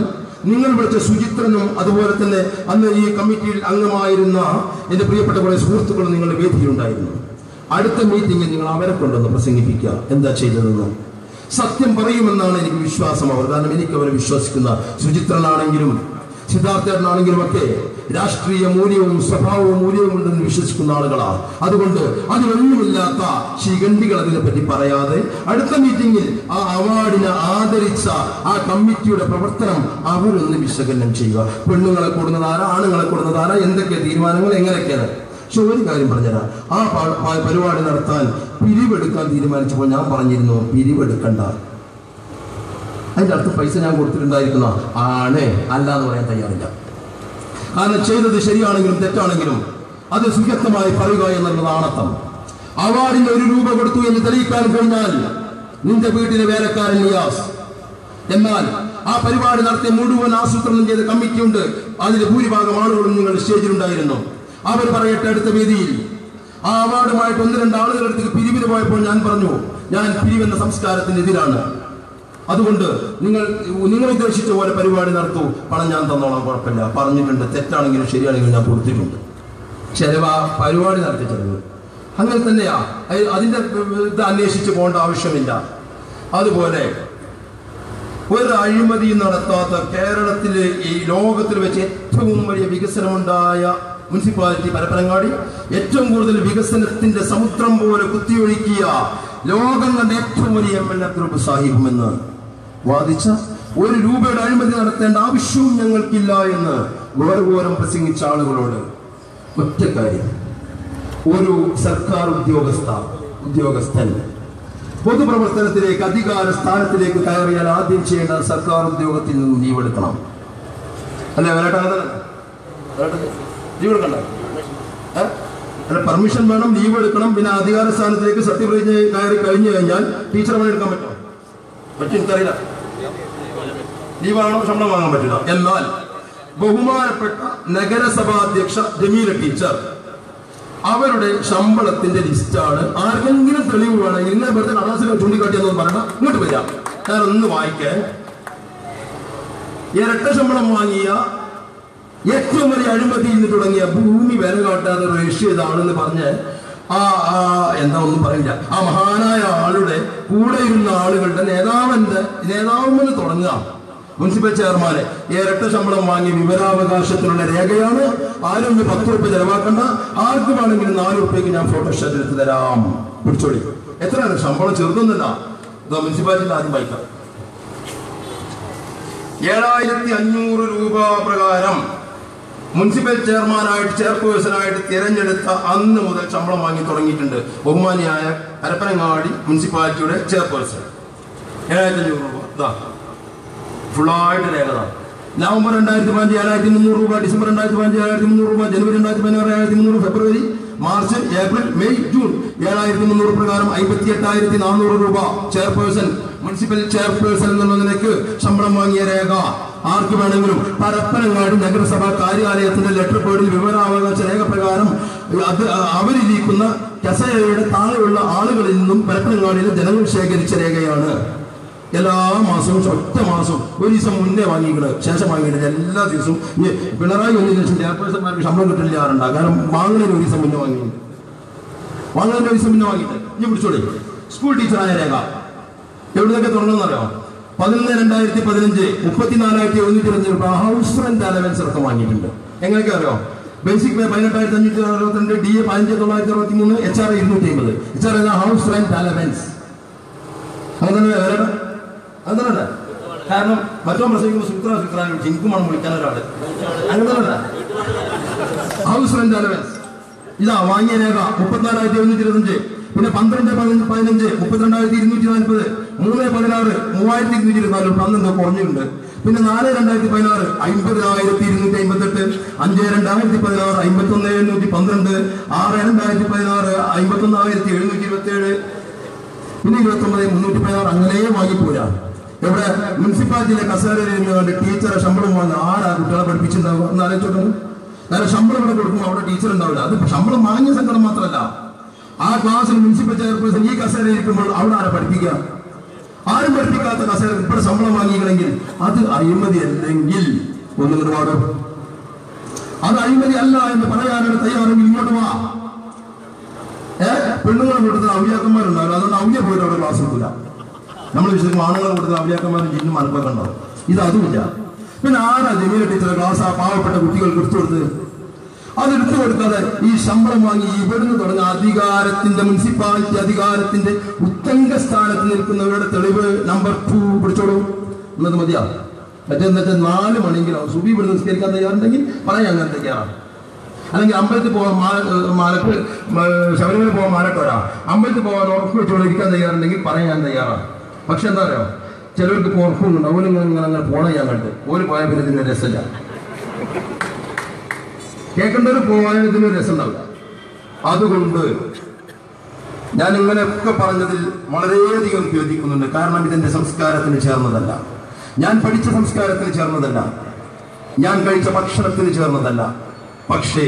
നിങ്ങൾ വിളിച്ച സുചിത്രനും അതുപോലെ തന്നെ അന്ന് ഈ കമ്മിറ്റിയിൽ അംഗമായിരുന്ന എന്റെ പ്രിയപ്പെട്ട കുറെ സുഹൃത്തുക്കളും നിങ്ങളുടെ വേദിയിലുണ്ടായിരുന്നു. അടുത്ത മീറ്റിംഗിൽ നിങ്ങൾ അവരെ കൊണ്ടൊന്ന് പ്രസംഗിപ്പിക്കുക എന്താ ചെയ്തതെന്ന്. സത്യം പറയുമെന്നാണ് എനിക്ക് വിശ്വാസം അവർ. കാരണം എനിക്ക് അവരെ വിശ്വസിക്കുന്ന സുചിത്രനാണെങ്കിലും സിദ്ധാർത്ഥനാണെങ്കിലും ഒക്കെ രാഷ്ട്രീയ മൂല്യവും സ്വഭാവവും മൂല്യവും ഉണ്ടെന്ന് വിശ്വസിക്കുന്ന ആളുകളാണ്. അതുകൊണ്ട് അതിലൊന്നുമില്ലാത്ത ശിഖണ്ഡികൾ അതിനെപ്പറ്റി പറയാതെ അടുത്ത മീറ്റിംഗിൽ ആ അവാർഡിനെ ആദരിച്ച ആ കമ്മിറ്റിയുടെ പ്രവർത്തനം അവരൊന്ന് വിശകലനം ചെയ്യുക. പെണ്ണുങ്ങളെ കൂടുന്നതാരാ, ആണുങ്ങളെ കൂടുന്നതാരാ, എന്തൊക്കെ തീരുമാനങ്ങൾ, എങ്ങനെയൊക്കെയാണ്. പക്ഷെ ഒരു കാര്യം പറഞ്ഞുതരാം, ആ പരിപാടി നടത്താൻ പിരിവെടുക്കാൻ തീരുമാനിച്ചപ്പോൾ ഞാൻ പറഞ്ഞിരുന്നു പിരിവെടുക്കണ്ട. അതിൻ്റെ അടുത്ത് പൈസ ഞാൻ കൊടുത്തിട്ടുണ്ടായിരിക്കുന്ന ആണ് അല്ല എന്ന് പറയാൻ തയ്യാറില്ല. കാരണം ചെയ്തത് ശരിയാണെങ്കിലും തെറ്റാണെങ്കിലും അത് സുഖ്യക്തമായി പറയുക എന്നുള്ളതാണ് അർത്ഥം. അവാർഡിന് 1 രൂപ കൊടുത്തു എന്ന് തെളിയിക്കാൻ കഴിഞ്ഞാൽ നിന്റെ വീട്ടിലെ വേലക്കാരൻ നിയാസ്. എന്നാൽ ആ പരിപാടി നടത്തി മുഴുവൻ ആസൂത്രണം ചെയ്ത കമ്മിറ്റിയുണ്ട്. അതിൽ ഭൂരിഭാഗം ആളുകളും നിങ്ങൾ സ്റ്റേജിലുണ്ടായിരുന്നു. അവർ പറയട്ടെ അടുത്ത വേദിയിൽ. ആ അവാർഡുമായിട്ട് 1-2 ആളുകളുടെ അടുത്തേക്ക് പിരിവിന് പോയപ്പോൾ ഞാൻ പറഞ്ഞു ഞാൻ പിരിവെന്ന സംസ്കാരത്തിനെതിരാണ്. അതുകൊണ്ട് നിങ്ങൾ ഉദ്ദേശിച്ച പോലെ പരിപാടി നടത്തൂ, പണം ഞാൻ തന്നോളാം, കുഴപ്പമില്ല. പറഞ്ഞിട്ടുണ്ട്, തെറ്റാണെങ്കിലും ശരിയാണെങ്കിലും ഞാൻ കൊടുത്തിട്ടുണ്ട്. ചെലവ് പരിപാടി നടത്തി ചെലവ് അങ്ങനെ തന്നെയാ. അതിന്റെ ഇത് അന്വേഷിച്ച് പോകേണ്ട ആവശ്യമില്ല. അതുപോലെ ഒരു അഴിമതി നടത്താത്ത കേരളത്തിലെ ഈ ലോകത്തിൽ വെച്ച് ഏറ്റവും വലിയ വികസനമുണ്ടായ മുനിസിപ്പാലിറ്റി പരപ്പനങ്ങാടി, ഏറ്റവും കൂടുതൽ വികസനത്തിന്റെ സമുദ്രം പോലെ കുത്തിയൊഴുക്കിയ ലോകം കണ്ട ഏറ്റവും വലിയ MLA ഗ്രൂപ്പ് സാഹിബും എന്ന് വാദിച്ച 1 രൂപയുടെ അഴിമതി നടത്തേണ്ട ആവശ്യവും ഞങ്ങൾക്കില്ല എന്ന് ഘോരഘോരം പ്രസംഗിച്ച ആളുകളോട് ഒറ്റ കാര്യം, ഒരു സർക്കാർ ഉദ്യോഗസ്ഥൻ പൊതുപ്രവർത്തനത്തിലേക്ക് അധികാര സ്ഥാനത്തിലേക്ക് കയറിയാൽ ആദ്യം ചെയ്യേണ്ട സർക്കാർ ഉദ്യോഗത്തിൽ നിന്ന് ലീവ് എടുക്കണം. അല്ലെ ലീവ് എടുക്കണ്ട, അല്ല പെർമിഷൻ വേണം, ലീവ് എടുക്കണം. പിന്നെ അധികാര സ്ഥാനത്തിലേക്ക് സത്യപ്രതിജ്ഞ കയറി കഴിഞ്ഞു കഴിഞ്ഞാൽ ടീച്ചർ പണി എടുക്കാൻ പറ്റുമോ? പറ്റും, എനിക്കറിയില്ല. ലീവാണോ ശമ്പളം വാങ്ങാൻ പറ്റില്ല. എന്നാൽ ബഹുമാനപ്പെട്ട നഗരസഭാ അധ്യക്ഷ ജമീല ടീച്ചർ അവരുടെ ശമ്പളത്തിന്റെ ലിസ്റ്റാണ്. ആർക്കെങ്കിലും തെളിവ് വേണമെങ്കിൽ ഇങ്ങനെ വെറുതെ കടലാസിൽ ചൂണ്ടിക്കാട്ടിയെന്ന് പറയണം, ഇങ്ങോട്ട് വരാം, ഞാനൊന്ന് വായിക്കാൻ. ഇരട്ട ശമ്പളം വാങ്ങിയ ഏറ്റവും വലിയ അഴിമതിയിൽ നിന്ന് തുടങ്ങിയ ഭൂമി വില കാട്ടാതെ റഷ്യതാണെന്ന് പറഞ്ഞ് എന്താ ഒന്നും പറയില്ല, ആ മഹാനായ ആളുടെ കൂടെ ഇരുന്ന ആളുകളുടെ നേതാവെന്ന് തുടങ്ങുക. മുനിസിപ്പൽ ചെയർമാനെ ഇരട്ട ശമ്പളം വാങ്ങി വിവരാവകാശത്തിലുള്ള രേഖയാണ്. ആരും 10 രൂപ ചെലവാക്കണ്ട, ആർക്ക് വേണമെങ്കിലും 4 രൂപയ്ക്ക് ഞാൻ ഫോട്ടോസ്റ്റാറ്റ് എടുത്ത് തരാം, പിടിച്ചോളി. എത്രയാണ് ശമ്പളം? ചെറുതൊന്നുമില്ല. മുനിസിപ്പാലിറ്റിയിൽ ആദ്യം വായിക്കാം. 7500 രൂപ പ്രകാരം മുനിസിപ്പൽ ചെയർപേഴ്സണായിട്ട് തിരഞ്ഞെടുത്ത അന്ന് മുതൽ ശമ്പളം വാങ്ങി തുടങ്ങിയിട്ടുണ്ട് ബഹുമാനിയായ പരപ്പനങ്ങാടി മുനിസിപ്പാലിറ്റിയുടെ ചെയർപേഴ്സൺ. 7500 രൂപ ഫുള്ളായിട്ട് രേഖ. നവംബർ 2015 7300 രൂപ, ഡിസംബർ 2015 7300 രൂപ, ജനുവരി 2016 7300, ഫെബ്രുവരി, മാർച്ച്, ഏപ്രിൽ, മെയ്, ജൂൺ 7300 പ്രകാരം 58,400 രൂപ ചെയർപേഴ്സൺ, മുനിസിപ്പൽ ചെയർപേഴ്സൺ എന്നുള്ള നിലയ്ക്ക് ശമ്പളം വാങ്ങിയ രേഖ ആർക്ക് വേണമെങ്കിലും പരപ്പനങ്ങാടി നഗരസഭാ കാര്യാലയത്തിന്റെ ലെറ്റർ പേഡിൽ വിവരാവകാശ രേഖ പ്രകാരം അത് അവരിരിക്കുന്ന കസേരയുടെ താഴെയുള്ള ആളുകളിൽ നിന്നും പരപ്പനങ്ങാടിയിലെ ജനങ്ങൾ ശേഖരിച്ച രേഖയാണ്. എല്ലാ മാസവും ഒറ്റ മാസം 1 ദിവസം മുന്നേ വാങ്ങിയിട്ട് ശേഷം വാങ്ങിയിട്ടില്ല. എല്ലാ ദിവസവും പിണറായി 1 ലക്ഷം ചെയർപേഴ്സൺമാർക്ക് ശമ്പളം കിട്ടില്ലാറുണ്ട്. കാരണം വാങ്ങുന്നതിന് 1 ദിവസം മുന്നേ വാങ്ങിയിട്ട് ഇനി പിടിച്ചോളി. സ്കൂൾ ടീച്ചറായ രേഖ എവിടുന്നൊക്കെ തുടങ്ങുന്നറിയോ? 11/2015 34,125 രൂപ ഹൗസ് റെന്റ് അലവൻസ് അടക്കം വാങ്ങിയിട്ടുണ്ട്. എങ്ങനെയൊക്കെ അറിയോ? Basic pay 18,562, DA 15,963, HR 250. HR house rent allowance. അങ്ങനെ കാരണം മറ്റോ പ്രസംഗിക്കുമ്പോൾ സൂത്രാൻ ചിങ്കുമാണ് വിളിക്കാൻ ഒരാള്. അങ്ങനെ ഹൗസ് റെന്റ് അലവൻസ് ഇതാ വാങ്ങിയ രേഖ 34,125. പിന്നെ 12/15 32,240, 3/16 3,224 അന്നെന്തോ കുറഞ്ഞിട്ടുണ്ട്. പിന്നെ 4/2016 50,258, 5/2016 51,712, 6/2016 51,727, പിന്നെ 29,316 അങ്ങനെ വാങ്ങിപ്പോരാ. ഇവിടെ മുനിസിപ്പാലിറ്റിയിലെ കസേരയിൽ ഇരുന്ന് ടീച്ചറെ ശമ്പളം വാങ്ങി ആരാ കുട്ടികളെ പഠിപ്പിച്ചിട്ടുണ്ടാവുക എന്ന് ആലോചിച്ചോട്ടെ. കാരണം ശമ്പളം ഇവിടെ കൊടുക്കുമ്പോൾ അവിടെ ടീച്ചർ ഉണ്ടാവില്ല. അത് ശമ്പളം വാങ്ങിയ സങ്കടം മാത്രമല്ല, ആ ക്ലാസ്സിൽ മുനിസിപ്പൽ ചെയർപേഴ്സൺ ഈ കസേരയിൽ ഇരിക്കുമ്പോൾ അവിടെ ആരാ പഠിപ്പിക്കുക? ആരും പഠിപ്പിക്കാത്ത കസേര ഇവിടെ ശമ്പളം വാങ്ങിക്കണമെങ്കിൽ അത് അഴിമതി അല്ലെങ്കിൽ ഒന്നും പാടും. അത് അഴിമതി അല്ല എന്ന് പറയാനാണ് തയ്യാറെങ്കിൽ ഇങ്ങോട്ട് വാ. പെണ്ണുങ്ങളെ കൂടുതൽ ഔലിയാക്കന്മാരുണ്ടാവില്ല, അതുകൊണ്ട് ഔലിയ പോയിട്ട് അവിടെ ക്ലാസ് എടുക്കില്ല. നമ്മൾ വിശ്വസിക്കും ആണുങ്ങളെ കൂടുതൽ ഔലിയാക്കന്മാരും ജിന്നും മനപ്പൊക്കെ ഉണ്ടാവും. ഇത് അതുമില്ല. പിന്നെ ആരാ ജമീല ടീച്ചറെ ക്ലാസ് ആ പാവപ്പെട്ട കുട്ടികൾക്ക് എടുത്തു കൊടുത്ത്? അതെടുത്തു കൊടുക്കാതെ ഈ ശമ്പളം വാങ്ങി ഇവിടുന്ന് തുടങ്ങുന്ന അധികാരത്തിന്റെ മുനിസിപ്പാലിറ്റി അധികാരത്തിന്റെ ഉത്തംഗ സ്ഥാനത്ത് നിൽക്കുന്നവരുടെ തെളിവ് നമ്പർ 2 പിടിച്ചോളൂ. എന്നത് മതിയാ. മറ്റേ 4 മണിയെങ്കിലും സുബി ഇവിടുന്ന് നിസ്കരിക്കാൻ തയ്യാറുണ്ടെങ്കിൽ പറയാൻ അങ്ങനെ തയ്യാറാണ്. അല്ലെങ്കിൽ അമ്പലത്തിൽ പോകാൻ മാലക്ക് ശബരിമല പോകാൻ മാലക്കോരാ, അമ്പലത്തിൽ പോകാൻ ഉറപ്പ് വെച്ചോളൂ ഇരിക്കാൻ തയ്യാറുണ്ടെങ്കിൽ പറയാൻ ഞാൻ തയ്യാറാണ്. പക്ഷെ എന്താ പറയുക, ചിലർക്ക് ഉറപ്പുണ്ട് അവരിങ്ങനെ പോണ ഞാൻ കണ്ട് ഒരു പോയ പിന്നെ ഇതിന്റെ രസമില്ല. കേൾക്കേണ്ടവർ പോയാൽ ഇതിനൊരു രസം ഉണ്ടാവില്ല. അതുകൊണ്ട് ഞാൻ ഇങ്ങനെയൊക്കെ പറഞ്ഞതിൽ വളരെയധികം യോജിക്കുന്നുണ്ട്. കാരണം ഇതെന്റെ സംസ്കാരത്തിന് ചേർന്നതല്ല, ഞാൻ പഠിച്ച സംസ്കാരത്തിന് ചേർന്നതല്ല, ഞാൻ കഴിച്ച ഭക്ഷണത്തിന് ചേർന്നതല്ല. പക്ഷേ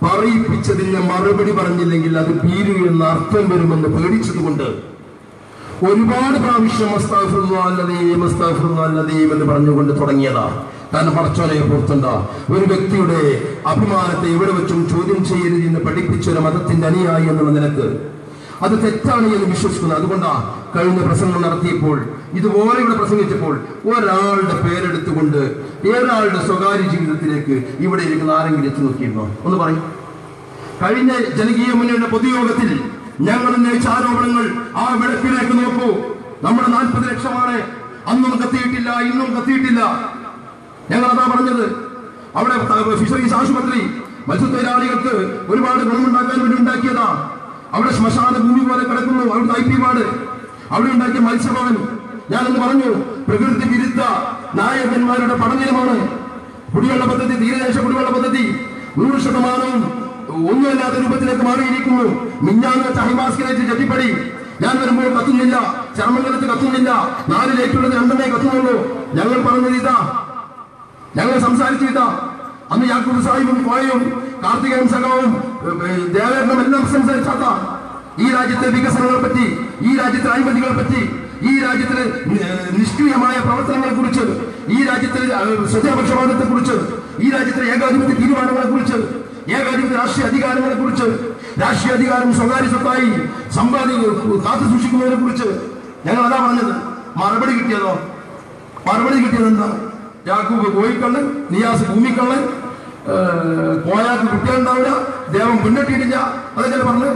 പറയിപ്പിച്ചതിന് മറുപടി പറഞ്ഞില്ലെങ്കിൽ അത് ഭീരു എന്ന അർത്ഥം വരുമെന്ന് പേടിച്ചതുകൊണ്ട് ഒരുപാട് പ്രാവശ്യം എന്ന് പറഞ്ഞുകൊണ്ട് തുടങ്ങിയതാ. കാരണം പടച്ചോനെ പുറത്തുണ്ട ഒരു വ്യക്തിയുടെ അഭിമാനത്തെ എവിടെ വെച്ചും ചോദ്യം ചെയ്യരുത് എന്ന് പഠിപ്പിച്ച ഒരു മതത്തിന്റെ അനുയായി എന്നുള്ള നിലക്ക് അത് തെറ്റാണ് എന്ന് വിശ്വസിക്കുന്നത്. അതുകൊണ്ടാ കഴിഞ്ഞ പ്രസംഗം നടത്തിയപ്പോൾ ഇതുപോലെ ഇവിടെ പ്രസംഗിച്ചപ്പോൾ ഒരാളുടെ പേരെടുത്തുകൊണ്ട് ഏതൊരാളുടെ സ്വകാര്യ ജീവിതത്തിലേക്ക് ഇവിടെ ഇരിക്കുന്ന ആരെങ്കിലും എത്തി നോക്കിയിരുന്നോ? ഒന്ന് പറയും. കഴിഞ്ഞ ജനകീയ മുന്നണിയുടെ പൊതുയോഗത്തിൽ ഞങ്ങൾ ഉന്നയിച്ച ആരോപണങ്ങൾ ആ വിളക്കിലേക്ക് നോക്കൂ. നമ്മുടെ 40 ലക്ഷമാണ്. അന്നും കത്തിയിട്ടില്ല, ഇന്നും കത്തിയിട്ടില്ല. ഞങ്ങൾ അതാ പറഞ്ഞത്. അവിടെ ഫിഷറീസ് ആശുപത്രി മത്സ്യത്തൊഴിലാളികൾക്ക് ഒരുപാട് ഗുണമുണ്ടാക്കാൻ വേണ്ടി ഉണ്ടാക്കിയതാ. അവിടെ ശ്മശാന ഭൂമി പോലെ കിടക്കുന്നു. അവിടുത്തെ IP വാർഡ്, അവിടെ ഉണ്ടാക്കിയ മത്സ്യഭവൻ. ഞാനെന്ന് പറഞ്ഞു, പ്രകൃതി വിരുദ്ധ നായകന്മാരുടെ പടനിലമാണ് കുടിവെള്ള പദ്ധതി, തീരദേശ കുടിവെള്ള പദ്ധതി 100% ഒന്നുമല്ലാത്ത രൂപത്തിലേക്ക് മാറിയിരിക്കുന്നു. മിഞ്ഞാന്ന് വെച്ച ഹൈമാസ്കിലേക്ക് ചട്ടിപ്പടി. ഞാൻ വരുമ്പോൾ കത്തുന്നില്ല, ചർമ്മംഗലത്ത് കത്തുന്നില്ല, 4 ലേക്കുള്ളത് 2 കത്തുന്നുള്ളൂ. ഞങ്ങൾ പറഞ്ഞത് ഇതാ, ഞങ്ങൾ സംസാരിച്ചിതാ. അന്ന് യാക്കൂബ് സാഹിബും കോയയും കാർത്തികേയൻ സഖാവും ദേവേട്ടനും എല്ലാം സംസാരിച്ചാത്ത ഈ രാജ്യത്തെ വികസനങ്ങളെ പറ്റി, ഈ രാജ്യത്തെ അഴിമതികളെ പറ്റി, ഈ രാജ്യത്തിലെ നിഷ്ക്രിയമായ പ്രവർത്തനങ്ങളെ കുറിച്ച്, ഈ രാജ്യത്തിലെ സ്വജനപക്ഷപാതത്തെ കുറിച്ച്, ഈ രാജ്യത്തിലെ ഏകാധിപത്യ തീരുമാനങ്ങളെ കുറിച്ച്, ഏകാധിപത്യ രാഷ്ട്രീയ അധികാരങ്ങളെ കുറിച്ച്, രാഷ്ട്രീയ അധികാരം സ്വകാര്യ സ്വത്തായി കാത്തു സൂക്ഷിക്കുന്നതിനെ കുറിച്ച് ഞങ്ങൾ അതാ പറഞ്ഞത്. മറുപടി കിട്ടിയത് എന്താ? യാക്കൂബ് കോഴിക്കള്ള്, നിയാസ് ഭൂമിക്കള്ള്, കോയാക്ക് കുട്ടികളുണ്ടാവില്ല, ദേവം മുന്നിട്ടിട്ടില്ല. അതൊക്കെ പറഞ്ഞ്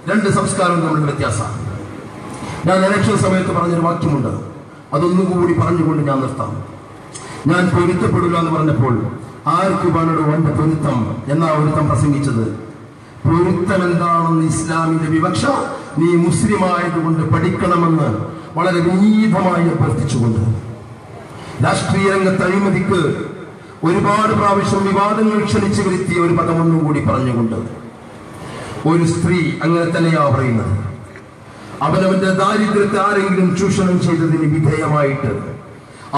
2 സംസ്കാരവും തമ്മിൽ വ്യത്യാസമാണ്. ഞാൻ ഇലക്ഷൻ സമയത്ത് പറഞ്ഞൊരു വാക്യമുണ്ട്, അതൊന്നും കൂടി പറഞ്ഞുകൊണ്ട് ഞാൻ നിർത്താം. ഞാൻ പൊരുത്തപ്പെടില്ല എന്ന് പറഞ്ഞപ്പോൾ ആർക്ക് വേണോ എന്റെ പൊരുത്തം എന്നാ ഒരുത്തം പ്രസംഗിച്ചത്. പൊരുത്തം എന്താണെന്ന് ഇസ്ലാമിന്റെ വിവക്ഷ നീ മുസ്ലിം ആയതുകൊണ്ട് പഠിക്കണമെന്ന് വളരെ വിനീതമായി അഭ്യർത്ഥിച്ചുകൊണ്ട്, രാഷ്ട്രീയ രംഗത്ത് അഴിമതിക്ക് ഒരുപാട് പ്രാവശ്യം വിവാദങ്ങൾ ക്ഷണിച്ചു വരുത്തിയ ഒരു പദമൊന്നും കൂടി പറഞ്ഞുകൊണ്ട്, ഒരു സ്ത്രീ അങ്ങനെ തന്നെയാ പറയുന്നത്. അവനവന്റെ ദാരിദ്ര്യത്തെ ആരെങ്കിലും ചൂഷണം ചെയ്തതിന് വിധേയമായിട്ട്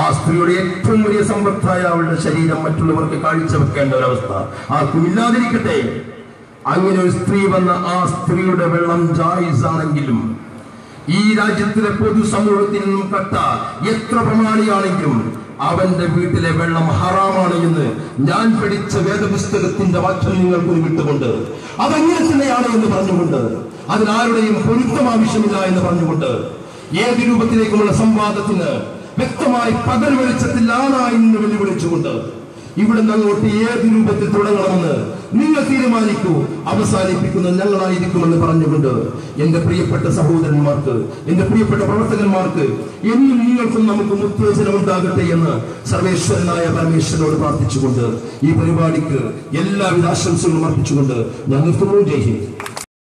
ആ സ്ത്രീയുടെ ഏറ്റവും വലിയ സമ്പത്തായ അവളുടെ ശരീരം മറ്റുള്ളവർക്ക് കാഴ്ചവെക്കേണ്ട ഒരവസ്ഥ ആർക്കും ഇല്ലാതിരിക്കട്ടെ. അങ്ങനെ ഒരു സ്ത്രീ വന്ന ആ സ്ത്രീയുടെ വെള്ളം ജായിസ് ആണെങ്കിലും ഈ രാജ്യത്തിലെ പൊതുസമൂഹത്തിൽ നിന്നും കട്ട എത്ര പ്രമാണിയാണെങ്കിലും അവന്റെ വീട്ടിലെ വെള്ളം ഹറാമാണ് എന്ന് ഞാൻ പഠിച്ച വേദപുസ്തകത്തിന്റെ വാക്യം നിങ്ങൾക്ക് വിട്ടുകൊണ്ട് അതെങ്ങനെ തന്നെയാണ് എന്ന് പറഞ്ഞുകൊണ്ട്, അതിനാരുടെയും പൊരുത്തം ആവശ്യമില്ല എന്ന് പറഞ്ഞുകൊണ്ട്, ഏത് രൂപത്തിലേക്കുമുള്ള സംവാദത്തിന് വ്യക്തമായി പകൽ വെളിച്ചത്തിൽ ആണായി നിന്ന് വെല്ലുവിളിച്ചുകൊണ്ട് ഇവിടെ അങ്ങോട്ട് ഏത് രൂപത്തിൽ തുടങ്ങണമെന്ന് നിങ്ങൾ തീരുമാനിക്കൂ, അവസാനിപ്പിക്കുന്നത് ഞങ്ങളായിരിക്കുമെന്ന് പറഞ്ഞുകൊണ്ട് എന്റെ പ്രിയപ്പെട്ട സഹോദരന്മാർക്ക്, എന്റെ പ്രിയപ്പെട്ട പ്രവർത്തകന്മാർക്ക് എന്നും നിങ്ങൾക്കും നമുക്ക് ഉത്തേജനം ഉണ്ടാകട്ടെ എന്ന് സർവേശ്വരനായ പരമേശ്വരനോട് പ്രാർത്ഥിച്ചുകൊണ്ട് ഈ പരിപാടിക്ക് എല്ലാവിധ ആശംസകളും അർപ്പിച്ചുകൊണ്ട് ഞാൻ നിർത്തുന്നു. ജയ് ഹിന്ദ്.